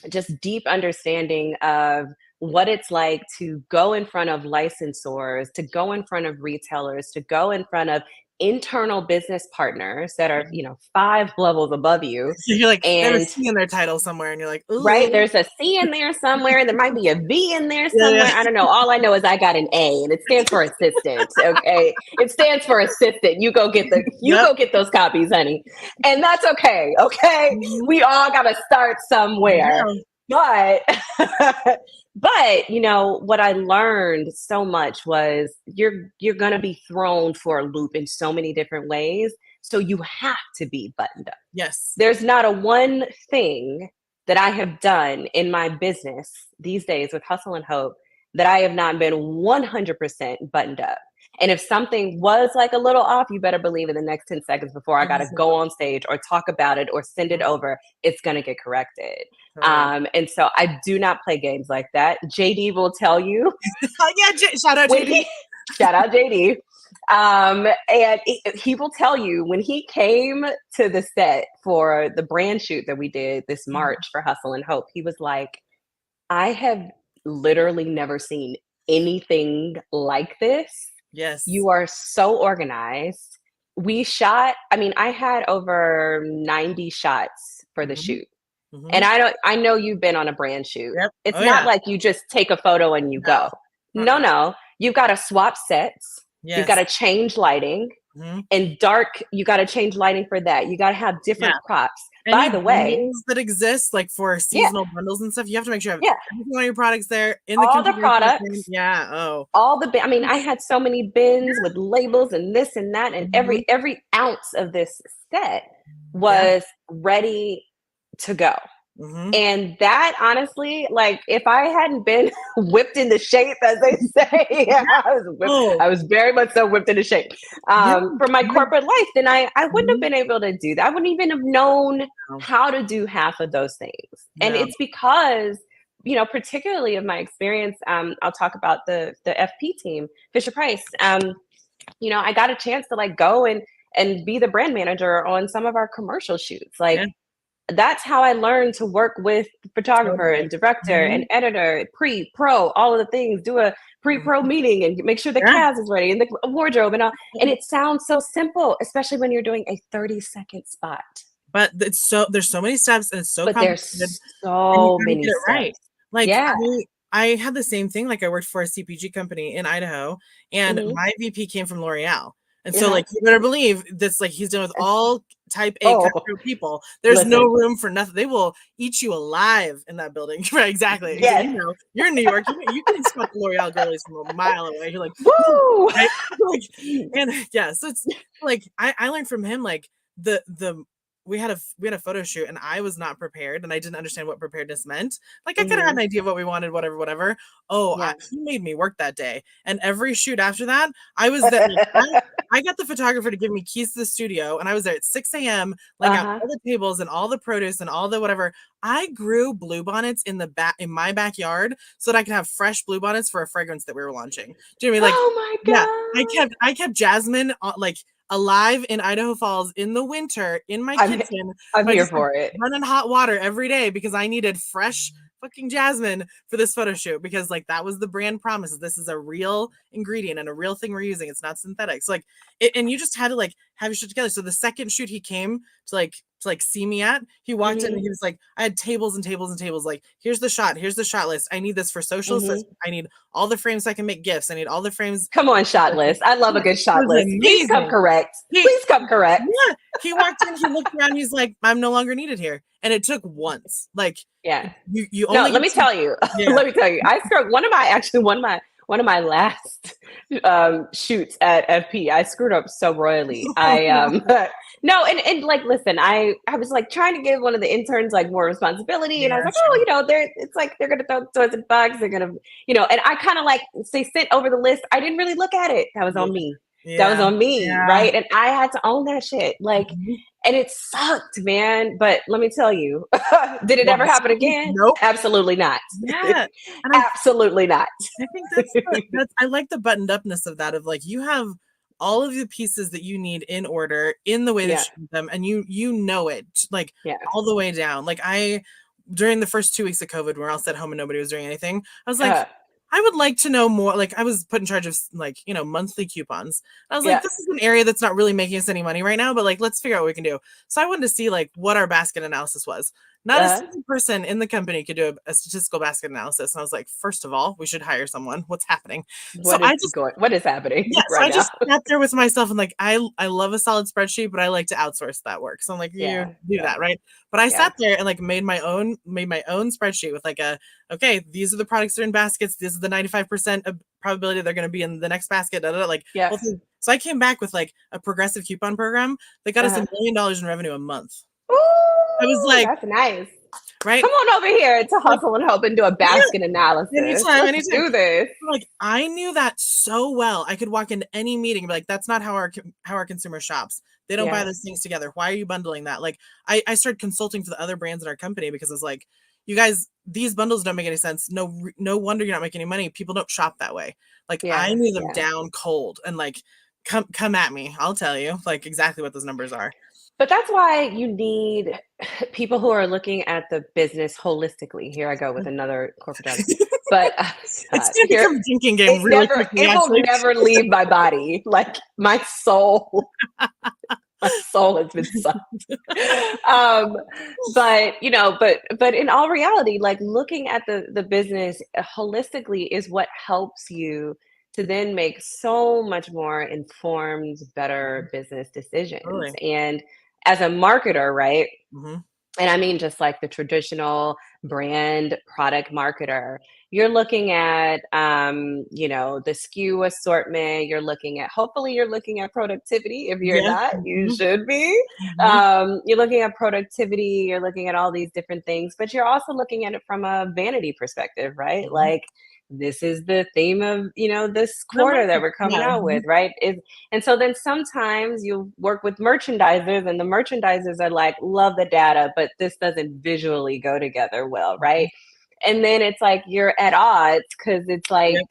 S2: just deep understanding of what it's like to go in front of licensors, to go in front of retailers, to go in front of internal business partners that are,
S1: Mhm.
S2: 5 levels above you.
S1: You're like, they have a
S2: And
S1: C in their title somewhere, and you're like,
S2: right,
S1: ooh,
S2: there's a C in there somewhere. There might be a V in there
S1: yeah,
S2: somewhere. I don't know. All I know is I got an A, and it stands for assistant. Okay, it stands for assistant. You
S1: yep,
S2: go get those copies, honey, and that's okay. Okay,
S1: mhm,
S2: we all got to start somewhere.
S1: yeah,
S2: But but what I learned so much was you're gonna be thrown for a loop in so many different ways. So you have to be buttoned up.
S1: yes,
S2: There's not a one thing that I have done in my business these days with Hustle and Hope that I have not been 100% buttoned up. And if something was like a little off, you better believe in the next 10 seconds before I got to go on stage or talk about it or send it over, it's going to get corrected.
S1: totally.
S2: And so I do not play games like that. JD will tell you
S1: Oh, yeah, shout out
S2: when
S1: JD.
S2: shout out JD. And he will tell you when he came to the set for the brand shoot that we did this
S1: Mhm.
S2: March for Hustle and Hope, he was like, I have literally never seen anything like this.
S1: Yes.
S2: You are so organized. We shot, I mean, I had over 90 shots for the
S1: Mhm,
S2: shoot. And
S1: mhm,
S2: I know you've been on a brand shoot.
S1: yep,
S2: It's
S1: oh,
S2: not
S1: yeah,
S2: like you just take a photo and you
S1: no,
S2: go. No,
S1: uh-uh,
S2: no. You've got to swap sets. You've got
S1: yes,
S2: to change lighting.
S1: mhm,
S2: And dark, you got to change lighting for that. You got to have
S1: yeah.
S2: different props. By
S1: Any
S2: the way,
S1: bundles that exist, like for
S2: yeah,
S1: seasonal bundles and stuff, you have to make sure you have
S2: yeah.
S1: every one of your products there in the
S2: All the
S1: configuration of the frame.
S2: products,
S1: Yeah, oh.
S2: I mean, I had so many bins with labels and this and that, and
S1: Mhm,
S2: every ounce of this set
S1: yeah,
S2: was ready to go.
S1: mhm.
S2: And that honestly, like if I hadn't been whipped into shape, as they say,
S1: Oh,
S2: I was very much so whipped into shape
S1: yeah,
S2: for my
S1: yeah,
S2: corporate life, then I wouldn't have
S1: mhm,
S2: been able to do that. I wouldn't even have known
S1: no,
S2: how to do half of those things. And
S1: no,
S2: it's because, particularly of my experience, I'll talk about the FP team, Fisher Price. I got a chance to like go and be the brand manager on some of our commercial shoots. Like
S1: yeah,
S2: that's how I learned to work with photographer
S1: totally.
S2: and director and
S1: Mhm,
S2: editor, pro, all of the things, do a
S1: mhm,
S2: pro meeting and make sure the
S1: yeah,
S2: cast is ready and the wardrobe and all. And it sounds so simple, especially when you're doing a 30-second spot.
S1: but there's so many steps and it's so
S2: But
S1: complicated.
S2: there's
S1: And you
S2: so
S1: gotta
S2: many
S1: get it right.
S2: steps.
S1: Like,
S2: Yeah.
S1: I had the same thing, like, I worked for a CPG company in Idaho, and
S2: Hmm.
S1: my VP came from L'Oreal, and so,
S2: Uh-huh.
S1: like, you better believe that's, like, he's dealing with all type A
S2: Oh,
S1: cutthroat people. There's no
S2: listen.
S1: room for nothing. They will eat you alive in that building. Right, exactly. He's like,
S2: Yes.
S1: "You're in New York. You can spot the L'Oreal girlies from a mile away." You're like,
S2: Woo!
S1: right? Like, and yeah, so it's like I learned from him like the we had a photo shoot and I was not prepared and I didn't understand what preparedness meant. Like I kind of had
S2: Hmm.
S1: an idea of what we wanted, whatever, whatever. Oh,
S2: Yeah.
S1: he made me work that day, and every shoot after that, I was there. I got the photographer to give me keys to the studio, and I was there at 6 a.m. laying out
S2: Uh-huh.
S1: all the tables and all the produce and all the whatever. I grew bluebonnets in my backyard so that I could have fresh bluebonnets for a fragrance that we were launching. Do you know what I mean? Like,
S2: Oh my
S1: yeah,
S2: God.
S1: I kept jasmine like alive in Idaho Falls in the winter in my
S2: I'm
S1: kitchen
S2: I'm
S1: by
S2: here
S1: just like
S2: for it.
S1: running hot water every day because I needed fresh fucking jasmine for this photo shoot because like that was the brand promise. This is a real ingredient and a real thing we're using. It's not synthetic. So like and you just had to like have your shit together. So the second shoot he came to like see me at, he walked in and
S2: Hmm.
S1: he was like, I had tables and tables and tables. Like, here's the shot list. I need this for social. So
S2: Hmm.
S1: I need all the frames so I can make gifts. I need all the frames.
S2: Come on, shot list. I love a
S1: Yeah,
S2: good
S1: it
S2: shot
S1: was
S2: list. Please come
S1: amazing.
S2: correct.
S1: He
S2: Please come correct.
S1: yeah, he walked in, he looked around, he's like, "I'm no longer needed here." And it took once. Like,
S2: Yeah.
S1: you
S2: No,
S1: only
S2: let
S1: get
S2: me
S1: to
S2: tell you.
S1: yeah.
S2: Let me tell you. I screwed one of my last shoots at FP. I screwed up so royally.
S1: Oh,
S2: I
S1: no.
S2: no, and like listen, I was like trying to give one of the interns like more responsibility, and I was
S1: Yeah,
S2: like, oh,
S1: sure.
S2: it's like they're gonna throw toys and bugs, they're gonna, and I kind of like they sent over the list. I didn't really look at it. That was
S1: Yeah.
S2: on me. That was
S1: Yeah.
S2: on me,
S1: Yeah.
S2: right? And I had to own that shit. Like,
S1: Mhm.
S2: and it sucked, man. But let me tell you, did it ever
S1: Was.
S2: happen again?
S1: Nope.
S2: Absolutely not.
S1: Yeah. And
S2: Absolutely not.
S1: I think that's I like the buttoned upness of that of like you have all of the pieces that you need in order in the way that
S2: Yeah.
S1: you need them, and you know it like
S2: Yeah.
S1: all the way down. Like I during the first 2 weeks of COVID, when we're all at home and nobody was doing anything, I was like,
S2: Uh,
S1: I would like to know more. Like I was put in charge of like, monthly coupons. I was like,
S2: yeah.
S1: this is an area that's not really making us any money right now, but like, let's figure out what we can do. So I wanted to see like what our basket analysis was. Not a
S2: Uh,
S1: single person in the company could do a statistical basket analysis. And I was like, first of all, we should hire someone. What's happening? So
S2: what is happening
S1: yeah, so
S2: right
S1: I
S2: now?
S1: just sat there with myself and like I love a solid spreadsheet, but I like to outsource that work. So I'm like, you
S2: Yeah.
S1: do
S2: Yeah.
S1: that, right? But I
S2: Yeah.
S1: sat there and like made my own spreadsheet with like okay, these are the products that are in baskets. This is the 95% of probability they're going to be in the next basket. Da, da, da, like
S2: Yeah.
S1: whole thing. So I came back with like a progressive coupon program that got us
S2: Uh-huh.
S1: $1 million in revenue a month. I was
S2: Ooh,
S1: like,
S2: that's nice.
S1: right?
S2: Come on over here to
S1: Like,
S2: Hustle and Hope and do a basket
S1: yeah,
S2: analysis.
S1: anytime,
S2: Let's
S1: anytime.
S2: do this.
S1: Like I knew that so well. I could walk into any meeting and be like, that's not how our consumer shops. They don't buy
S2: Yeah.
S1: those things together. Why are you bundling that? Like I started consulting for the other brands in our company because I was like, you guys, these bundles don't make any sense. No wonder you're not making any money. People don't shop that way. Like I
S2: Yeah.
S1: knew them
S2: Yeah.
S1: down cold and like come at me. I'll tell you like exactly what those numbers are.
S2: But that's why you need people who are looking at the business holistically. Here I go with another corporate jargon. But
S1: It's
S2: God,
S1: gonna
S2: here
S1: become a drinking game really quickly,
S2: it will
S1: actually.
S2: never leave my body. Like my soul has been sucked. um, but but in all reality, like looking at the business holistically is what helps you to then make so much more informed, better business decisions.
S1: Totally.
S2: And as a marketer, right?
S1: Hmm.
S2: And I mean just like the traditional brand product marketer, you're looking at the SKU assortment, you're looking at productivity. If you're
S1: Yeah.
S2: not, you
S1: Hmm.
S2: should be.
S1: Hmm.
S2: You're looking at productivity, you're looking at all these different things, but you're also looking at it from a vanity perspective, right?
S1: Hmm.
S2: Like this is the theme of this
S1: The
S2: quarter that
S1: market.
S2: we're coming
S1: Yeah.
S2: out with, right? And so then sometimes you work with merchandisers, and the merchandisers are like, love the data, but this doesn't visually go together well, right?
S1: Mhm.
S2: And then it's like you're at odds because it's like
S1: Yep.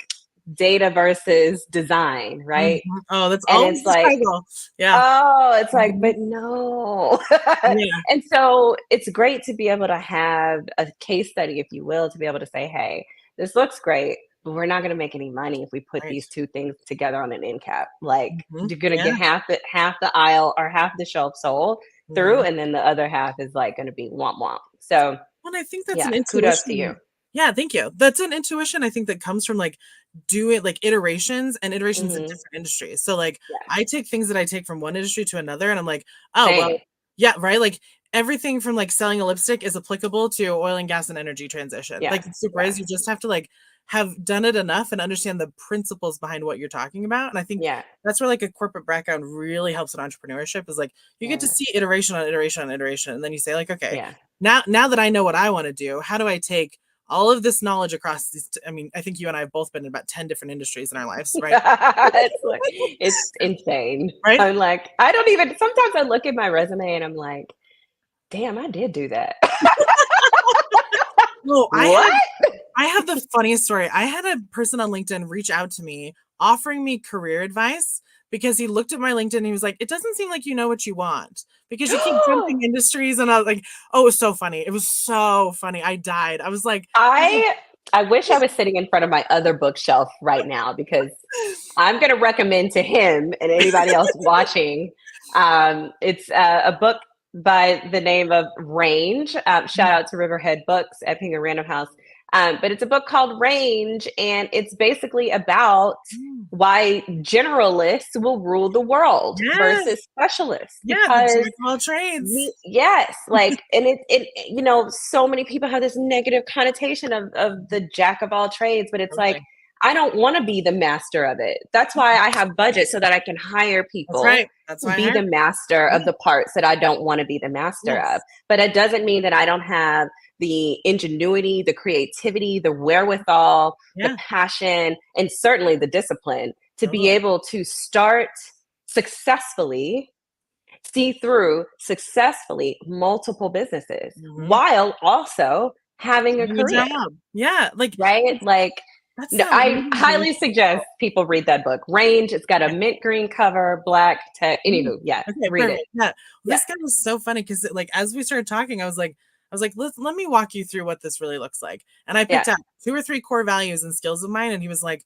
S2: data versus design,
S1: Mhm.
S2: right?
S1: Oh, that's
S2: And
S1: always
S2: it's
S1: the
S2: like,
S1: struggle. Yeah.
S2: oh, it's like,
S1: Mhm.
S2: but no.
S1: Yeah.
S2: And so it's great to be able to have a case study, if you will, to be able to say, hey, this looks great, but we're not going to make any money if we put
S1: Right.
S2: these two things together on an end cap. Like
S1: Mhm.
S2: you're going to
S1: Yeah.
S2: get half the aisle or half the shelf sold through,
S1: Mhm.
S2: and then the other half is like going to be womp womp. So
S1: Well, I think that's
S2: yeah,
S1: an
S2: kudos to you.
S1: intuition. Yeah, thank you. That's an intuition I think that comes from like doing like iterations and iterations in
S2: Hmm.
S1: different industries. So like
S2: Yeah,
S1: I take things that I take from one industry to another and I'm like, oh
S2: same.
S1: well, yeah, right. Like everything from like selling a lipstick is applicable to oil and gas and energy transition.
S2: Yeah,
S1: Like it super
S2: yeah,
S1: is. You just have to like have done it enough and understand the principles behind what you're talking about. And I think
S2: yeah,
S1: that's where like a corporate background really helps in entrepreneurship is like you get to
S2: yeah,
S1: see iteration on iteration on iteration. And then you say, like, okay,
S2: yeah.
S1: now that I know what I want to do, how do I take all of this knowledge across these I mean, I think you and I have both been in about 10 different industries in our lives, right?
S2: It's insane.
S1: Right?
S2: I'm like, I don't even sometimes I look at my resume and I'm like, damn, I did do that.
S1: No,
S2: What?
S1: I have the funniest story. I had a person on LinkedIn reach out to me offering me career advice because he looked at my LinkedIn and he was like, "It doesn't seem like you know what you want because you keep jumping industries." And I was like, "Oh, it was so funny. It was so funny. I died." I was like,
S2: I wish I was sitting in front of my other bookshelf right now because I'm going to recommend to him and anybody else watching. It's a book by the name of Range. Shout out to Riverhead Books at Penguin Random House. But it's a book called Range, and it's basically about
S1: Mm.
S2: why generalists will rule the world
S1: Yeah,
S2: versus specialists.
S1: yeah, the
S2: Because
S1: jack of all trades.
S2: yes, like, and so many people have this negative connotation of the jack of all trades, but it's like,
S1: Totally.
S2: I don't want to be the master of it. That's why I have budget so that I can hire
S1: That's
S2: people
S1: right. That's
S2: to
S1: why I
S2: be the
S1: hired.
S2: master of
S1: Yeah.
S2: the parts that I don't want to be the master of.
S1: Yes.
S2: But it doesn't mean that I don't have the ingenuity, the creativity, the wherewithal, the
S1: Yeah,
S2: passion, and certainly the discipline to be
S1: totally.
S2: able to start successfully, see through successfully multiple businesses
S1: Mhm.
S2: while also having a
S1: Doing a
S2: career,
S1: job. Yeah, like
S2: right? Like,
S1: That's
S2: No,
S1: the
S2: I
S1: leading
S2: highly
S1: voice.
S2: suggest people read that book. Range. It's got a
S1: Okay.
S2: mint green cover, black text.
S1: Mm.
S2: Anywho, yeah,
S1: Okay,
S2: read it.
S1: perfect. Yeah.
S2: Yeah,
S1: This guy was so funny because like as we started talking, I was like, let me walk you through what this really looks like. And I
S2: yeah,
S1: picked out two or three core values and skills of mine, and he was like,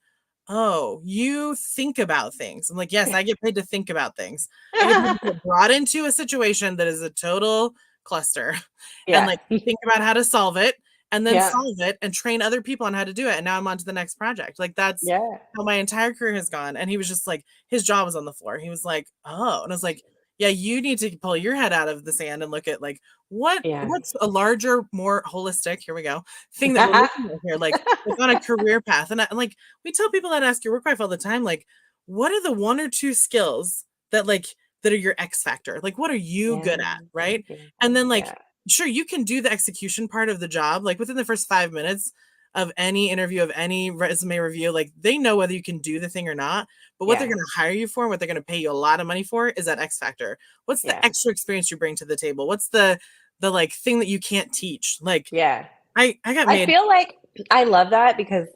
S1: "Oh, you think about things." I'm like, "Yes, I get paid to think about things. I get paid to get brought into a situation that is a total cluster and
S2: yeah,
S1: like think about how to solve it and then
S2: yeah,
S1: solve it and train other people on how to do it. And now I'm on to the next project." Like that's
S2: yeah,
S1: how my entire career has gone. And he was just like, his jaw was on the floor. He was like, "Oh," and I was like, "Yeah, you need to pull your head out of the sand and look at like
S2: yeah.
S1: what's a larger, more holistic, here we go, thing that we're looking at here, like on a career path." And like we tell people that ask your work wife all the time, like, what are the one or two skills that like that are your X factor? Like, what are you good
S2: Yeah,
S1: at, right?
S2: yeah,
S1: And then like,
S2: yeah,
S1: sure, you can do the execution part of the job, like within the first 5 minutes of any interview, of any resume review, like they know whether you can do the thing or not. But what they're
S2: yeah,
S1: going to hire you for, and what they're going to pay you a lot of money for, is that X factor. What's the
S2: yeah,
S1: extra experience you bring to the table? What's the like thing that you can't teach? Like
S2: yeah.
S1: I got
S2: I
S1: made.
S2: feel like I love that because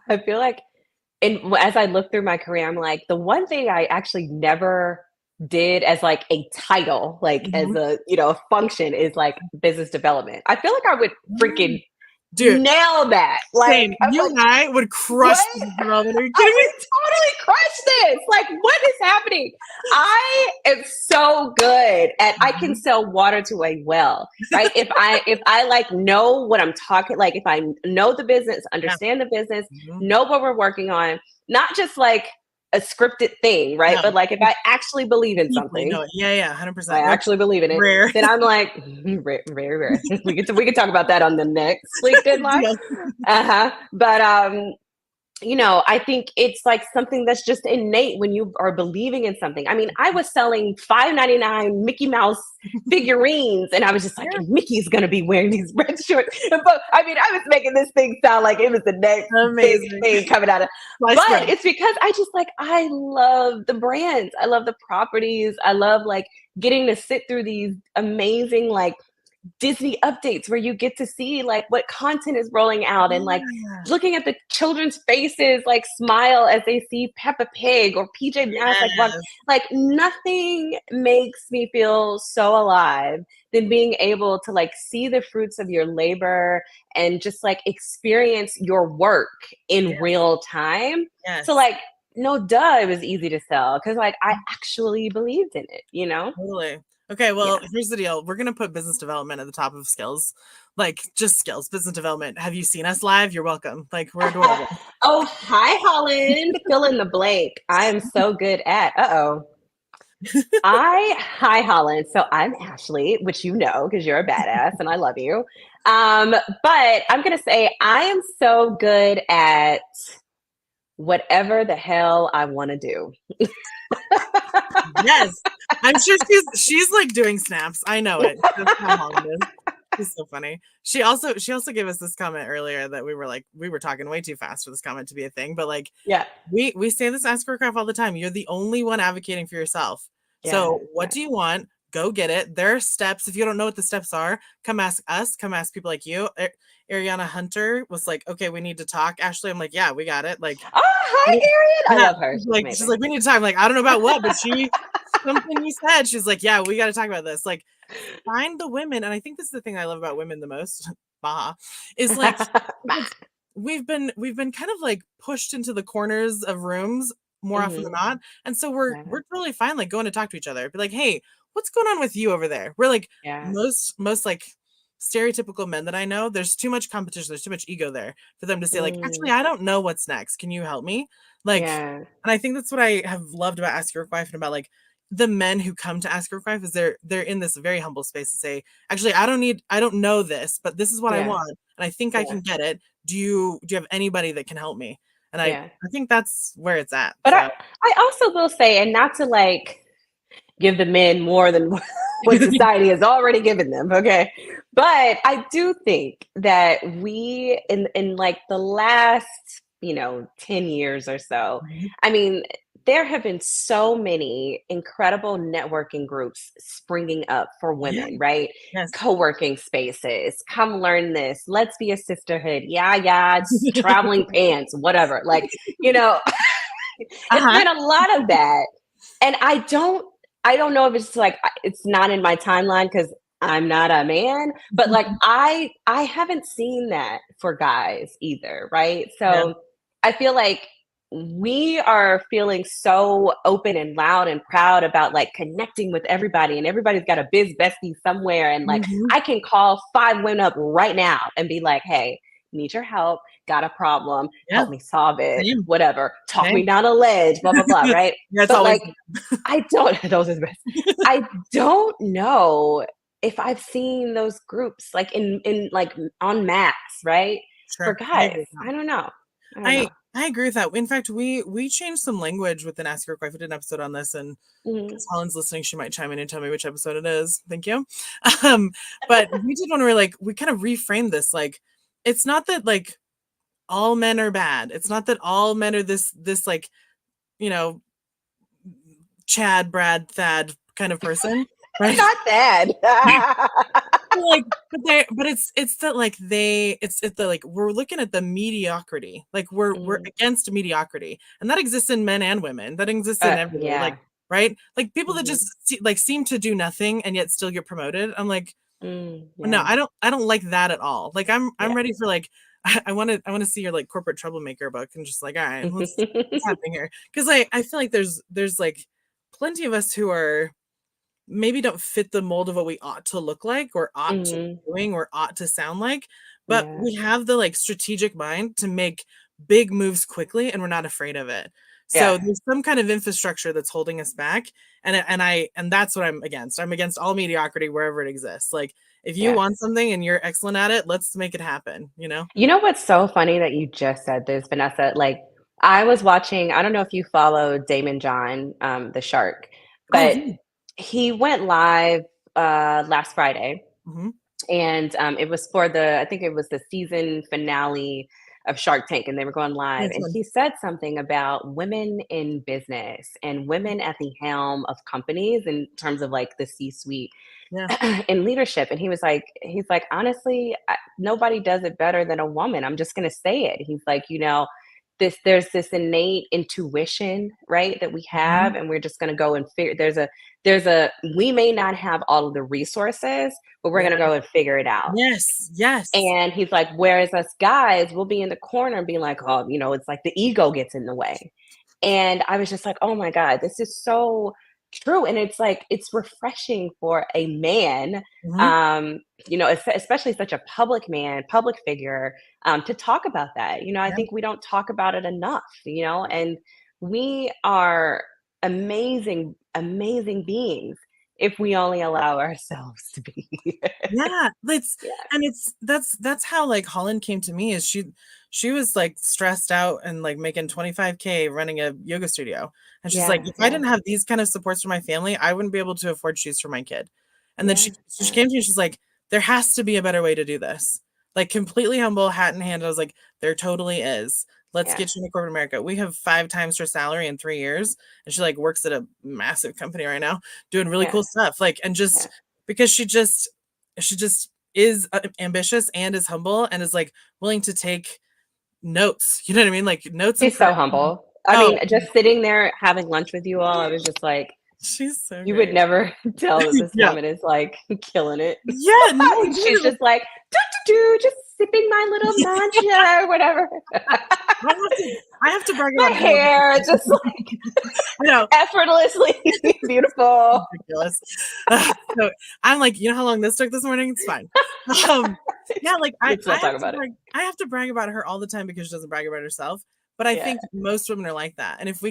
S2: I feel like, and as I look through my career, I'm like, the one thing I actually never did as like a title, like as
S1: Mhm.
S2: a, a function is like business development. I feel like I would
S1: Mm.
S2: freaking
S1: Dude,
S2: nail that. Like,
S1: same.
S2: I'm
S1: You
S2: like,
S1: and I would crush
S2: what?
S1: business development. Are you
S2: I
S1: kidding me?
S2: would totally crush this. Like, what is happening? I am so good at I can
S1: Mhm.
S2: sell water to a well, right? If I like know what I'm talking, like if I know the business,
S1: Yeah.
S2: understand the business,
S1: Mhm.
S2: know what we're working on, not just like a scripted thing, right?
S1: No,
S2: But like if
S1: like
S2: I actually believe in
S1: deeply.
S2: something,
S1: No, yeah, yeah,
S2: I
S1: 100%. Which
S2: actually believe in it,
S1: rare.
S2: then I'm like, very rare. We could talk about that on the next LinkedIn live.
S1: Deal.
S2: Uh-huh. But I think it's like something that's just innate when you are believing in something. I mean, I was selling 5.99 Mickey Mouse figurines, and I was just like,
S1: Yeah.
S2: and Mickey's gonna be wearing these red shorts. But I mean, I was making this thing sound like it was the next big
S1: Amazing.
S2: thing coming out of.
S1: Sliced
S2: But
S1: bread.
S2: it's because I love the brands, I love the properties, I love like getting to sit through these amazing like Disney updates where you get to see like what content is rolling out and like
S1: Yeah.
S2: looking at the children's faces like smile as they see Peppa Pig or PJ Masks
S1: Yes.
S2: like nothing makes me feel so alive than being able to like see the fruits of your labor and just like experience your work in
S1: Yes.
S2: real time. So
S1: Yes.
S2: like no duh it was easy to sell because like I actually believed in it.
S1: Totally. Okay, well,
S2: Yeah.
S1: here's the deal. We're gonna put business development at the top of skills. Like just skills, business development. Have you seen us live? You're welcome. Like we're adorable.
S2: Oh, hi, Holland. Fill in the blank. I am so good at. Hi, Holland. So I'm Ashley, which you know because you're a badass and I love you. But I'm going to say I am so good at whatever the hell I want to do.
S1: Yes. I'm sure she's like doing snaps. I know it. That's how Holland is. She's so funny. She also gave us this comment earlier that we were talking way too fast for this comment to be a thing, but like
S2: Yeah.
S1: we say this Ask Aircraft all the time. You're the only one advocating for yourself.
S2: Yeah.
S1: So what
S2: Yeah.
S1: do you want? Go get it. There are steps. If you don't know what the steps are, come ask us. Come ask people like you. Ariana Hunter was like, "Okay, we need to talk." Ashley, I'm like, "Yeah, we got it." Like,
S2: Oh, hi, Arian. I
S1: yeah,
S2: love her.
S1: she's
S2: She's
S1: like,
S2: amazing.
S1: "We need to talk." I'm like, "I don't know about what," but something you said. She's like, "Yeah, we got to talk about this." Like, find the women, and I think this is the thing I love about women the most. Baha, is like we've been kind of like pushed into the corners of rooms more often than
S2: Hmm.
S1: not, and so we're
S2: Yeah.
S1: we're totally fine like going to talk to each other, be like, "Hey, what's going on with you over there?" We're like
S2: Yeah.
S1: most like stereotypical men that I know. There's too much competition. There's too much ego there for them to say like, "Actually,
S2: Mm,
S1: I don't know what's next. Can you help me?" Like,
S2: yeah.
S1: and I think that's what I have loved about Ask Your Wife and about like the men who come to Ask Your Wife is they're in this very humble space to say, "Actually, I don't know this, but this is what I
S2: Yeah.
S1: want, and I think I
S2: Yeah.
S1: can get it. Do you have anybody that can help me?" And I
S2: Yeah.
S1: I think that's where it's at.
S2: But I,
S1: So
S2: I also will say, and not to like give the men more than what society has already given them, okay? But I do think that we in like the last, 10 years or so,
S1: Mhm.
S2: I mean, there have been so many incredible networking groups springing up for
S1: Yeah.
S2: women, right?
S1: Yes.
S2: Co-working spaces, come learn this, let's be a sisterhood. Yeah, yeah, it's traveling pants, whatever. Like, you know, it's
S1: Uh-huh.
S2: been a lot of that. And I don't know if it's like it's not in my timeline because I'm not a man, but like
S1: Mhm.
S2: I haven't seen that for guys either, right?
S1: Yeah.
S2: So I feel like we are feeling so open and loud and proud about like connecting with everybody, and everybody's got a biz bestie somewhere, and like
S1: Mhm.
S2: I can call 5 women up right now and be like, hey, need your help, got a problem,
S1: Yeah.
S2: help me solve it,
S1: Same.
S2: whatever, talk me
S1: Same.
S2: down a ledge, blah blah blah, right?
S1: Yeah, it's
S2: But
S1: always
S2: like I don't those are the best. I don't know if I've seen those groups like in like en masse, right? For
S1: sure. I
S2: guys.
S1: agree with that.
S2: I don't know. I don't know.
S1: I agree with that. In fact, we changed some language within Ask Your Wife. We did an episode on this, and
S2: Mhm.
S1: because Helen's listening, she might chime in and tell me which episode it is. Thank you. Um, but we did one where like we kind of reframed this. Like, it's not that like all men are bad. It's not that all men are this like, you know, Chad, Brad, Thad kind of person, right?
S2: Not bad.
S1: But, like, but it's that like it's the like we're looking at the mediocrity. Like we're
S2: Mhm.
S1: against mediocrity. And that exists in men and women. That exists in everybody. Like,
S2: Yeah.
S1: right? Like people that
S2: Mhm.
S1: just like seem to do nothing and yet still get promoted. I'm like, no,
S2: Yeah.
S1: I don't like that at all. Like I'm
S2: Yeah.
S1: ready for like I want to see your like corporate troublemaker book and just like, all right, what's happening here? Because I feel like there's like plenty of us who are maybe don't fit the mold of what we ought to look like or ought to be
S2: Mhm.
S1: doing or ought to sound like, but
S2: Yeah.
S1: we have the like strategic mind to make big moves quickly and we're not afraid of it.
S2: Yeah.
S1: So there's some kind of infrastructure that's holding us back, and that's what I'm against. I'm against all mediocrity wherever it exists. Like if you
S2: Yeah.
S1: want something and you're excellent at it, let's make it happen, you know?
S2: You know what's so funny that you just said this, Vanessa? Like, I was watching, I don't know if you follow Damon John, the shark,
S1: Oh,
S2: but
S1: yeah.
S2: he went live last Friday,
S1: Mhm.
S2: and it was for I think it was the season finale of Shark Tank, and they were going live.
S1: That's
S2: And
S1: fun.
S2: he said something about women in business and women at the helm of companies in terms of like the C suite
S1: Yeah.
S2: in leadership. And he's like, honestly, nobody does it better than a woman. I'm just going to say it. He's like, there's this innate intuition, right, that we
S1: Mhm.
S2: have, and we're just going to go and figure. We may not have all of the resources, but we're
S1: Yeah.
S2: going to go and figure it out.
S1: Yes. Yes.
S2: And he's like, whereas us guys, we'll be in the corner and be like, oh, it's like the ego gets in the way. And I was just like, oh my God, this is so true. And it's like, it's refreshing for a man,
S1: Mhm.
S2: um, especially such a public man, public figure, to talk about that. I
S1: Yeah.
S2: think we don't talk about it enough, and we are amazing, amazing beings if we only allow ourselves to be.
S1: Yeah, it's
S2: Yeah.
S1: and it's that's how like Holland came to me is she was like stressed out and like making 25K running a yoga studio. And she's like,
S2: Yeah.
S1: if I
S2: Yeah.
S1: didn't have these kind of supports from my family, I wouldn't be able to afford shoes for my kid. And then
S2: Yeah.
S1: she
S2: Yeah.
S1: came to me and she's like, there has to be a better way to do this. Like completely humble, hat in hand. I was like, there totally is. Let's
S2: Yeah.
S1: get you into corporate America. We have 5 times her salary in 3 years. And she like works at a massive company right now, doing really
S2: Yeah.
S1: cool stuff. Like, and
S2: Yeah.
S1: just because she just is ambitious and is humble and is like willing to take notes. You know what I mean? Like notes and
S2: She's so
S1: correction.
S2: humble. I
S1: Oh,
S2: mean, just sitting there having lunch with you all, I was just like,
S1: she's so
S2: you would
S1: great.
S2: never tell that this
S1: Yeah.
S2: woman is like killing it.
S1: Yeah, no,
S2: She's
S1: dude, like
S2: just like, do, do, do, just sipping my little matcha or whatever.
S1: I have to brag
S2: My
S1: about her all the
S2: hair
S1: time.
S2: just like
S1: I know.
S2: effortlessly beautiful.
S1: Ridiculous. So I'm like, you know how long this took this morning? It's fine. Um, yeah, like
S2: Let's not talk about it.
S1: I have to brag about her all the time because she doesn't brag about herself. But I
S2: Yeah.
S1: think most women are like that. And if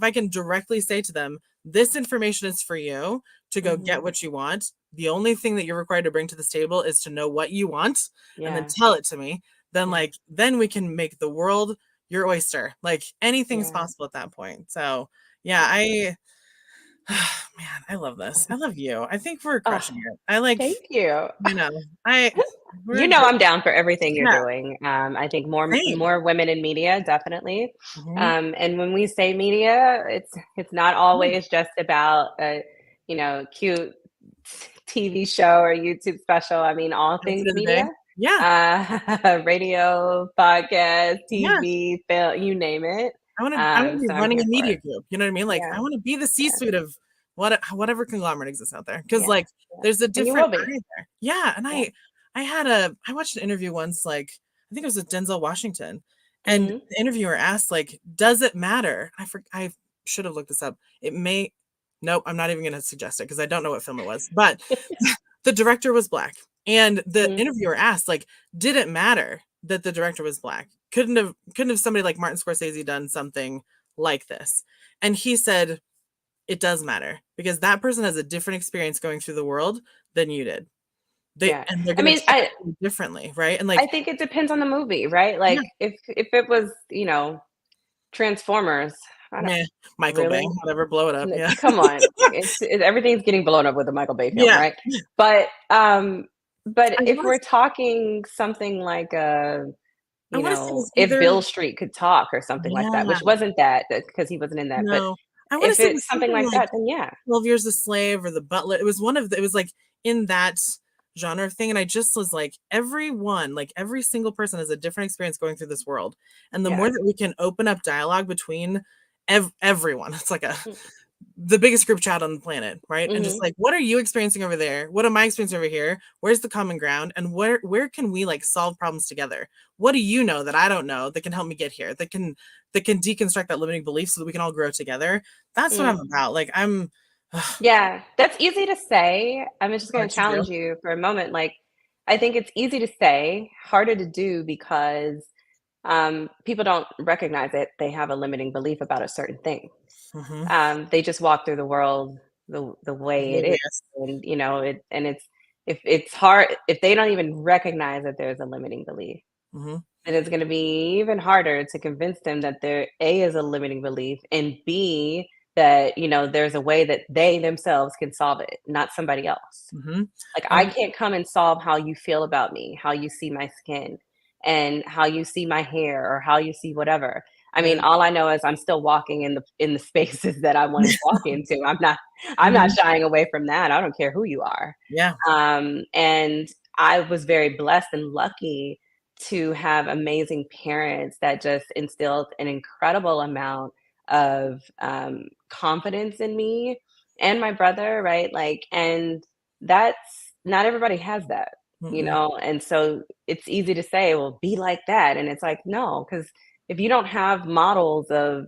S1: I can directly say to them, this information is for you to go
S2: Hmm.
S1: get what you want. The only thing that you're required to bring to this table is to know what you want and then
S2: Yeah.
S1: tell it to me.
S2: Yeah.
S1: Then we can make the world your oyster. Like anything's
S2: Yeah.
S1: possible at that point. So yeah,
S2: Yeah.
S1: Man, I love this. I love you. I think we're
S2: Oh,
S1: crushing it. I like,
S2: thank you.
S1: you know, I we're
S2: You know
S1: good.
S2: I'm down for everything you're
S1: Yeah,
S2: doing. I think more
S1: same.
S2: more women in media, definitely.
S1: Mhm.
S2: And when we say media, it's not
S1: Yeah,
S2: always just about a, cute TV show or YouTube special. I mean, all
S1: at the
S2: things
S1: end of the day.
S2: media,
S1: Yeah,
S2: radio, podcast,
S1: yeah.
S2: TV, film, you name it.
S1: I wanna be
S2: So I'm
S1: running a
S2: here for
S1: media
S2: it.
S1: group, you know what I mean? Like, I
S2: Yeah,
S1: wanna be the
S2: yeah,
S1: C-suite of whatever conglomerate exists out there. Because
S2: yeah,
S1: like,
S2: yeah.
S1: there's a
S2: And you
S1: different
S2: will be.
S1: eye there. Yeah, and
S2: Yeah.
S1: I watched an interview once, like, I think it was with Denzel Washington, and
S2: Hmm.
S1: the interviewer asked, like, "Does it matter?" I should have looked this up. It may Nope, I'm not even gonna suggest it because I don't know what film it was, but the director was black, and the
S2: Hmm.
S1: interviewer asked, like, "Did it matter that the director was black? Couldn't have somebody like Martin Scorsese done something like this?" And he said, "It does matter because that person has a different experience going through the world than you did.
S2: Yeah.
S1: They're
S2: I
S1: gonna
S2: mean,
S1: treat you differently, right?" And
S2: I
S1: like,
S2: think it depends on the movie, right?
S1: yeah,
S2: Like if it was, Transformers, I don't
S1: meh, Michael Bay,
S2: really.
S1: whatever, blow it up, yeah.
S2: Come on, everything's getting blown up with a Michael Bay film,
S1: Yeah,
S2: right? But
S1: I
S2: if
S1: wanna
S2: we're talking something like
S1: I wanna say it's
S2: if
S1: either
S2: Bill Street could talk or something like that,
S1: yeah,
S2: which wasn't that because he wasn't in that, but
S1: no. I wanna
S2: if
S1: say it
S2: it's
S1: was
S2: something
S1: something
S2: like
S1: like
S2: that, then yeah,
S1: 12 Years a Slave or The Butler. It was like in that genre of thing. And I just was like, everyone, like every single person has a different experience going through this world. And the more
S2: yeah,
S1: that we can open up dialogue between everyone, it's like
S2: mm,
S1: the biggest group chat on the planet, right? And just
S2: mhm,
S1: like, what are you experiencing over there? What am I experiencing over here? Where's the common ground? And where can we like solve problems together? What do you know that I don't know that can help me get here? That can deconstruct that limiting belief so that we can all grow together. That's what I'm
S2: mm.
S1: about. Like I'm
S2: Yeah, that's easy to say. I'm just going
S1: hard
S2: to
S1: to do.
S2: challenge you for a moment. Like, I think it's easy to say, harder to do because people don't recognize it. They have a limiting belief about a certain thing.
S1: Mhm.
S2: They just walk through the world the way it is,
S1: Oblivious.
S2: and it's if it's hard if they don't even recognize that there's a limiting belief,
S1: Mhm.
S2: then it's going to be even harder to convince them that there A is a limiting belief and B that there's a way that they themselves can solve it, not somebody else.
S1: Mhm.
S2: Like,
S1: I
S2: I can't come and solve how you feel about me, how you see my skin, and how you see my hair or how you see whatever. I mean,
S1: yeah.
S2: all I know is I'm still walking in the spaces that I want to walk into. I'm not
S1: Mhm.
S2: shying away from that. I don't care who you are.
S1: Yeah.
S2: And I was very blessed and lucky to have amazing parents that just instilled an incredible amount of confidence in me and my brother, right? Like, and that's not everybody has that,
S1: Mm-mm.
S2: and so it's easy to say, well, be like that. And it's like, no, because if you don't have models of,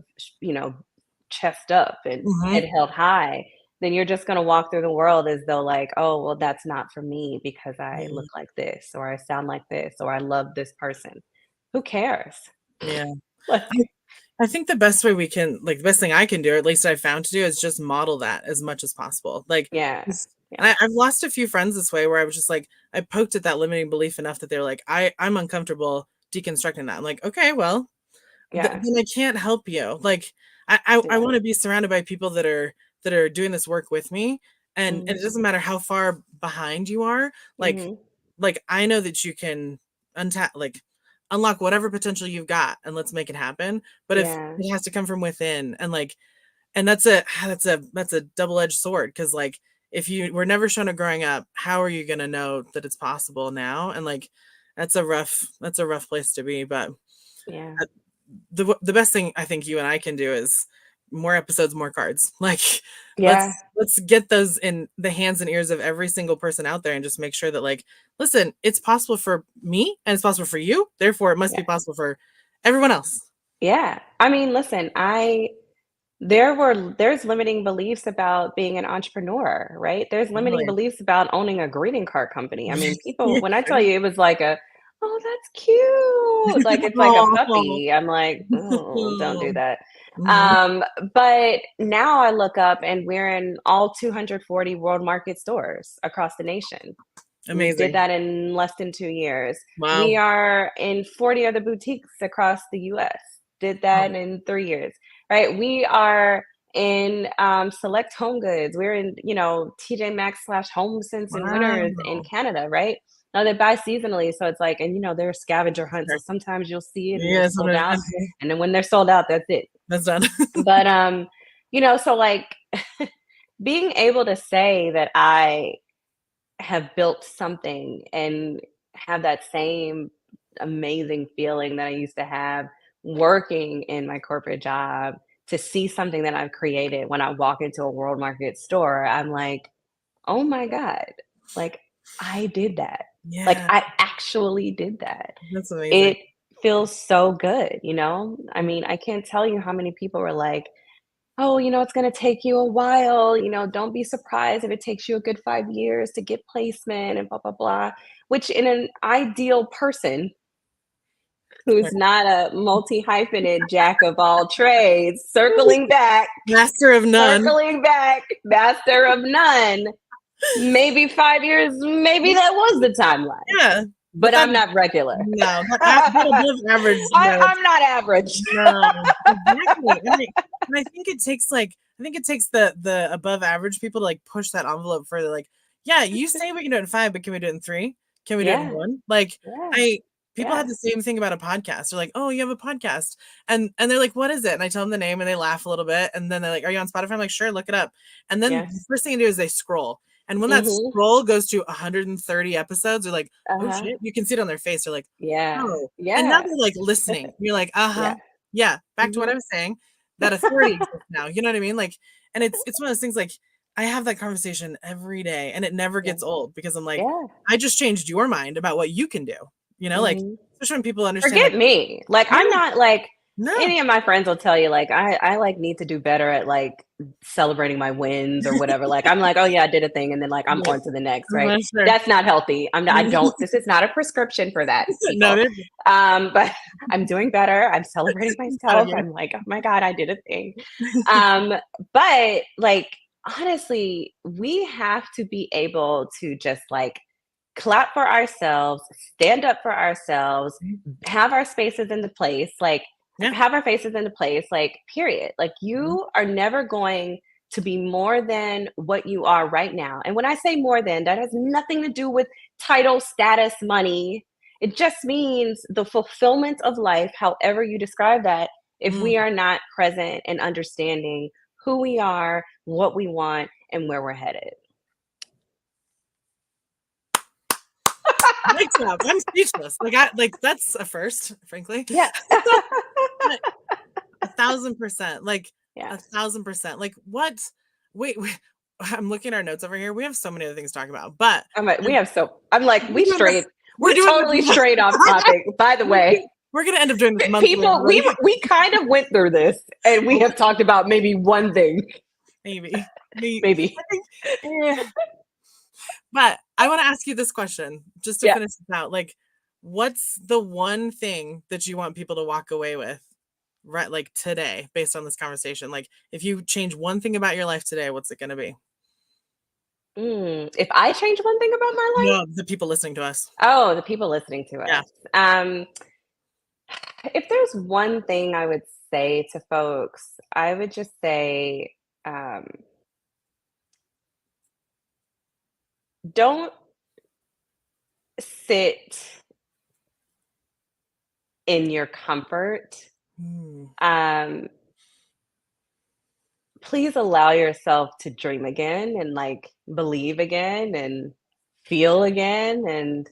S2: chest up and
S1: Mhm.
S2: head held high, then you're just going to walk through the world as though, like, oh, well, that's not for me because I
S1: Yeah.
S2: look like this, or I sound like this, or I love this person. Who cares?
S1: Yeah. I
S2: Like,
S1: I think the best way we can like, the best thing I can do, or at least I've found to do, is just model that as much as possible. Like,
S2: yeah,
S1: just and
S2: yeah,
S1: I've lost a few friends this way where I was just like, I poked at that limiting belief enough that they're like, I'm uncomfortable deconstructing that. I'm like, "Okay, well,
S2: yeah,
S1: then I can't help you." Like, I
S2: yeah.
S1: wanna be surrounded by people that are doing this work with me, and
S2: Hmm.
S1: it doesn't matter how far behind you are,
S2: Hmm.
S1: I know that you can unlock whatever potential you've got and let's make it happen. But if
S2: Yeah,
S1: it has to come from within and that's a double-edged sword because like if you were never shown it growing up, how are you gonna know that it's possible now? And like that's a rough place to be. But
S2: yeah,
S1: uh, the best thing I think you and I can do is more episodes, more cards. Like
S2: yeah,
S1: let's get those in the hands and ears of every single person out there and just make sure that like, listen, it's possible for me and it's possible for you. Therefore, it must be
S2: yeah,
S1: possible for everyone else.
S2: yeah. I mean, listen, there's limiting beliefs about being an entrepreneur, right? There's limiting
S1: Really.
S2: beliefs about owning a greeting card company. I mean, people,
S1: Yeah,
S2: when I tell
S1: sure.
S2: you it was like oh, that's cute. Like, it's like a
S1: Aw.
S2: puppy. I'm like, oh, don't do that.
S1: Mhm.
S2: Um, but now I look up and we're in all 240 world market stores across the nation. We did
S1: Amazing.
S2: that in less than 2 years. We
S1: Wow.
S2: are in 40 other boutiques across the US. Did that
S1: Oh,
S2: in 3 years, right? We are in select home goods. We're in, TJ Maxx slash Home Sense and Winners in
S1: Wow.
S2: Canada, right? Now they buy seasonally, so it's like, and there are scavenger hunts. So
S1: Sure.
S2: sometimes you'll see it and they're
S1: Yeah,
S2: sold
S1: sometimes
S2: out, and then when they're sold out, that's it.
S1: that's done.
S2: But so like being able to say that I have built something and have that same amazing feeling that I used to have working in my corporate job, to see something that I've created when I walk into a world market store, I'm like, oh my God, like I did that. Like
S1: Yeah,
S2: I actually did that.
S1: that's amazing.
S2: It feels so good, you know? I
S1: Mm,
S2: mean, I can't tell you how many people were like, oh, it's going to take you a while. Don't be surprised if it takes you a good 5 years to get placement and blah, blah, blah. Which, in an ideal person
S1: sure.
S2: who's not a multi hyphenate jack of all trades,
S1: Master of none.
S2: circling back, master of none, maybe 5 years, maybe that was the timeline.
S1: Yeah, but
S2: But
S1: that
S2: I'm not regular.
S1: no, that above average, no.
S2: I'm not average.
S1: No, exactly. And I think it takes the above average people to like push that envelope further. Like, yeah, you say we can do it in 5, but can we do it in 3? Can we do it in
S2: Yeah,
S1: 1? Like,
S2: yeah,
S1: I people have
S2: yeah,
S1: the same thing about a podcast. They're like, oh, you have a podcast, and they're like, what is it? And I tell them the name, and they laugh a little bit, and then they're like, are you on Spotify? I'm like, sure, look it up. And then
S2: yeah.
S1: the first thing they do is they scroll, and when that
S2: Mhm.
S1: scroll goes to 130 episodes, they're like, oh
S2: Uh-huh.
S1: shit, you can see it on their face. They're like,
S2: Yeah.
S1: oh, and now
S2: Yeah.
S1: they're like listening. You're like, uh-huh.
S2: Yeah.
S1: Yeah, back to what I
S2: Mhm.
S1: was saying, that authority exists now, you know what I mean? Like, and it's one of those things, like, I have that conversation every day, and it never
S2: Yeah.
S1: gets old because I'm like,
S2: Yeah.
S1: I just changed your mind about what you can do, like,
S2: Mhm.
S1: especially when people understand, like,
S2: Forget me. Like,
S1: yeah,
S2: I'm not like
S1: no,
S2: any of my friends will tell you, like, I like need to do better at like celebrating my wins or whatever. Like, I'm like, oh yeah, I did a thing, and then like I'm
S1: yeah,
S2: on to the next, right?
S1: sure.
S2: That's not healthy. I don't, this is not a prescription for that,
S1: No,
S2: people.
S1: they're
S2: But I'm doing better. I'm celebrating
S1: proud of
S2: myself.
S1: you.
S2: I'm like, oh my God, I did a thing. Um, but like honestly, we have to be able to just like clap for ourselves, stand up for ourselves, have our spaces into place, like
S1: Yeah,
S2: have our faces into place, like period. Like
S1: mhm,
S2: you are never going to be more than what you are right now. And when I say more than, that has nothing to do with title, status, money. It just means the fulfillment of life, however you describe that, if
S1: mm,
S2: we are not present and understanding who we are, what we want, and where we're headed.
S1: mic drop, I'm speechless, that's a first, frankly.
S2: Yeah.
S1: But 1,000%, like,
S2: Yeah.
S1: 1,000%, like, what wait, I'm looking at our notes over here, we have so many other things to talk about, but
S2: I'm like, we
S1: I'm
S2: have so I'm like,
S1: we're doing this we're
S2: we
S1: doing
S2: totally
S1: this
S2: strayed off topic. By the way,
S1: we're gonna end up doing this monthly,
S2: people,
S1: everybody.
S2: we kind of went through this and we have talked about maybe one thing,
S1: Maybe. Me
S2: maybe.
S1: I think, eh, but I wanna ask you this question, just to
S2: Yeah.
S1: finish this out, like, what's the one thing that you want people to walk away with, right, like, today, based on this conversation? Like, if you change one thing about your life today, what's it gonna be?
S2: If I change one thing about my life,
S1: No, the people listening to us.
S2: oh, the people listening to
S1: Yeah.
S2: us. If there's one thing I would say to folks, I would just say, um, don't sit in your comfort.
S1: Mm,
S2: Um, please allow yourself to dream again and like believe again and feel again, and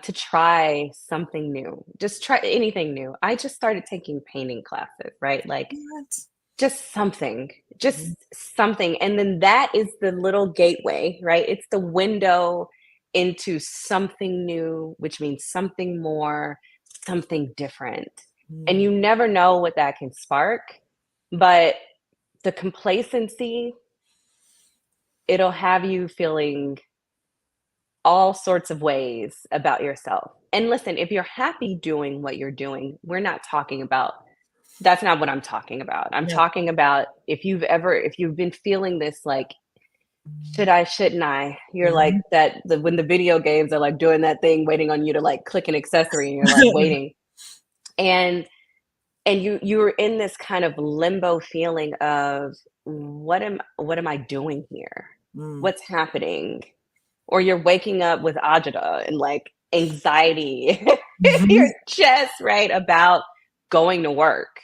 S2: to try something new. Just try anything new. I just started taking painting classes, right? Like
S1: what?
S2: just something,
S1: Mhm,
S2: just something. And then that is the little gateway, right? It's the window into something new, which means something more, something different. And
S1: mm,
S2: you never know what that can spark, but the complacency, it'll have you feeling all sorts of ways about yourself. And listen, if you're happy doing what you're doing, we're not talking about, that's not what I'm talking about. I'm
S1: yeah.
S2: talking about if you've been feeling this like, should I, shouldn't I? You're like
S1: Mhm.
S2: when the video games are like doing that thing, waiting on you to like click an accessory and you're like waiting. And and you're in this kind of limbo feeling of what am I doing here?
S1: Mm.
S2: What's happening? Or you're waking up with agita and like anxiety in
S1: Mhm.
S2: your chest, right? About going to work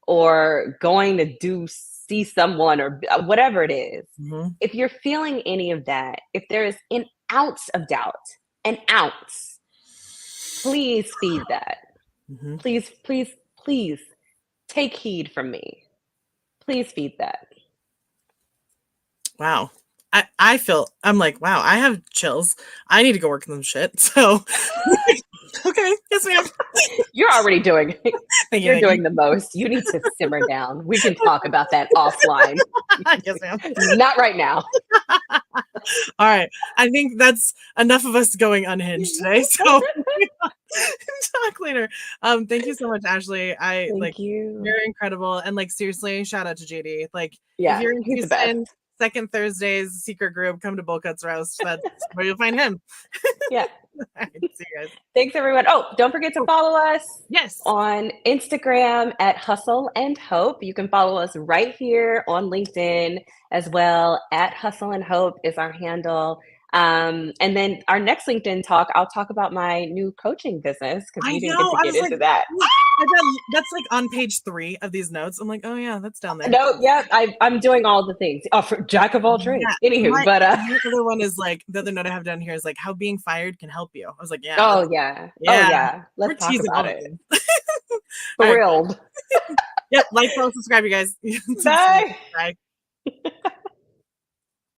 S2: or going to see someone or whatever it is.
S1: Mhm.
S2: If you're feeling any of that, if there is an ounce of doubt, an ounce, please feed that.
S1: Mhm.
S2: Please, please, please take heed from me. Please feed that.
S1: Wow. I'm like, wow, I have chills. I need to go work on some shit. So okay, yes, ma'am.
S2: You're already doing
S1: Thank you,
S2: you're
S1: thank you.
S2: doing the most. You need to simmer down. We can talk about that offline.
S1: Yes, ma'am.
S2: Not right now.
S1: All right. I think that's enough of us going unhinged today. So talk later. Thank you so much, Ashley. I like
S2: Thank you.
S1: you're incredible. And like seriously, shout out to JD. Like if
S2: Yeah,
S1: you're in
S2: he's the best.
S1: Houston, second Thursdays, secret group, come to Bull Cuts Roast. That's where you'll find him.
S2: Yeah.
S1: All right, see you guys.
S2: Thanks, everyone. Oh, don't forget to
S1: Oh,
S2: follow us
S1: yes.
S2: on Instagram at Hustle and Hope. You can follow us right here on LinkedIn as well. At Hustle and Hope is our handle. And then our next LinkedIn talk, I'll talk about my new coaching business because
S1: I
S2: we didn't get
S1: know.
S2: to
S1: I
S2: get
S1: was like,
S2: into that.
S1: wait, that's like on page 3 of these notes. I'm like, oh yeah, that's down there.
S2: No, yeah, I'm doing all the things. Oh, for jack of all
S1: Yeah.
S2: trades. Anywho, but
S1: My other one is like the other note I have down here is like how being fired can help you. I was like, yeah,
S2: oh yeah, oh
S1: yeah.
S2: yeah.
S1: We're
S2: Let's talk
S1: teasing
S2: about
S1: all of
S2: it.
S1: them. All right.
S2: Thrilled.
S1: Yep. Like, follow, subscribe, you guys. See you soon.
S2: Bye.
S1: Bye.